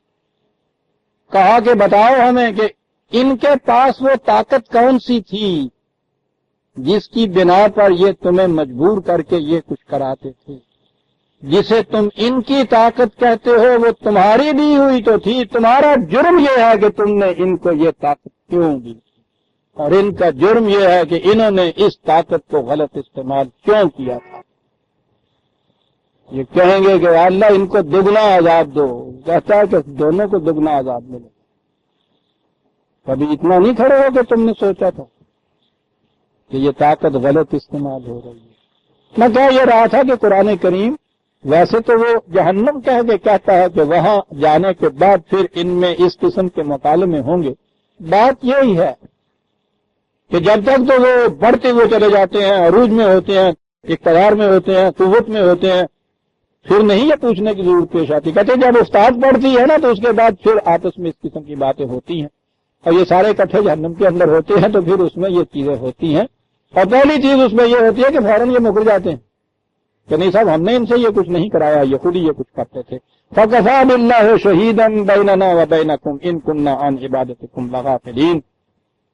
کہا کہ بتاؤ ہمیں کہ ان کے پاس وہ طاقت کون سی تھی جس کی بنا پر یہ تمہیں مجبور کر کے یہ کچھ کراتے تھے. جسے تم ان کی طاقت کہتے ہو وہ تمہاری دی ہوئی تو تھی, تمہارا جرم یہ ہے کہ تم نے ان کو یہ طاقت کیوں دی, اور ان کا جرم یہ ہے کہ انہوں نے اس طاقت کو غلط استعمال کیوں کیا تھا. یہ کہیں گے کہ اللہ ان کو دگنا عذاب دو. کہتا ہے کہ دونوں کو دگنا عذاب ملے. کبھی اتنا نہیں کھڑے ہو کہ تم نے سوچا تھا کہ یہ طاقت غلط استعمال ہو رہی ہے. میں کہہ یہ رہا تھا کہ قرآن کریم ویسے تو وہ جہنم کہہ کے کہتا ہے کہ وہاں جانے کے بعد پھر ان میں اس قسم کے مکالمے ہوں گے. بات یہی ہے کہ جب تک تو وہ بڑھتے ہوئے چلے جاتے ہیں, عروج میں ہوتے ہیں, اقتدار میں ہوتے ہیں, قوت میں ہوتے ہیں, پھر نہیں یہ پوچھنے کی ضرورت پیش آتی. کہتے ہیں جب استاد پڑھتی ہے نا تو اس کے بعد پھر آپس میں اس قسم کی باتیں ہوتی ہیں, اور یہ سارے اکٹھے جہنم کے اندر ہوتے ہیں تو پھر اس میں یہ چیزیں ہوتی ہیں. اور پہلی چیز اس میں یہ ہوتی ہے کہ فوراً یہ مکر جاتے ہیں کہ نہیں صاحب ہم نے ان سے یہ کچھ نہیں کرایا, یہ خود ہی یہ کچھ کرتے تھے. فَكَفَىٰ بِاللَّهِ شَهِيدًا بَيْنَنَا وَبَيْنَكُمْ إِن كُنَّا عَنْ عِبَادَتِكُمْ لَغَافِلِينَ.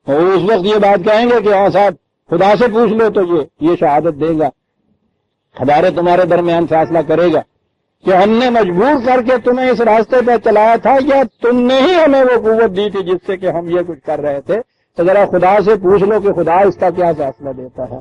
اور اس وقت یہ بات کہیں گے کہ ہاں صاحب خدا سے پوچھ لو تو یہ شہادت دے گا, ہمارے تمہارے درمیان فیصلہ کرے گا کہ ہم نے مجبور کر کے تمہیں اس راستے پہ چلایا تھا یا تم نے ہی ہمیں وہ قوت دی تھی جس سے کہ ہم یہ کچھ کر رہے تھے. تو ذرا خدا سے پوچھ لو کہ خدا اس کا کیا فیصلہ دیتا ہے.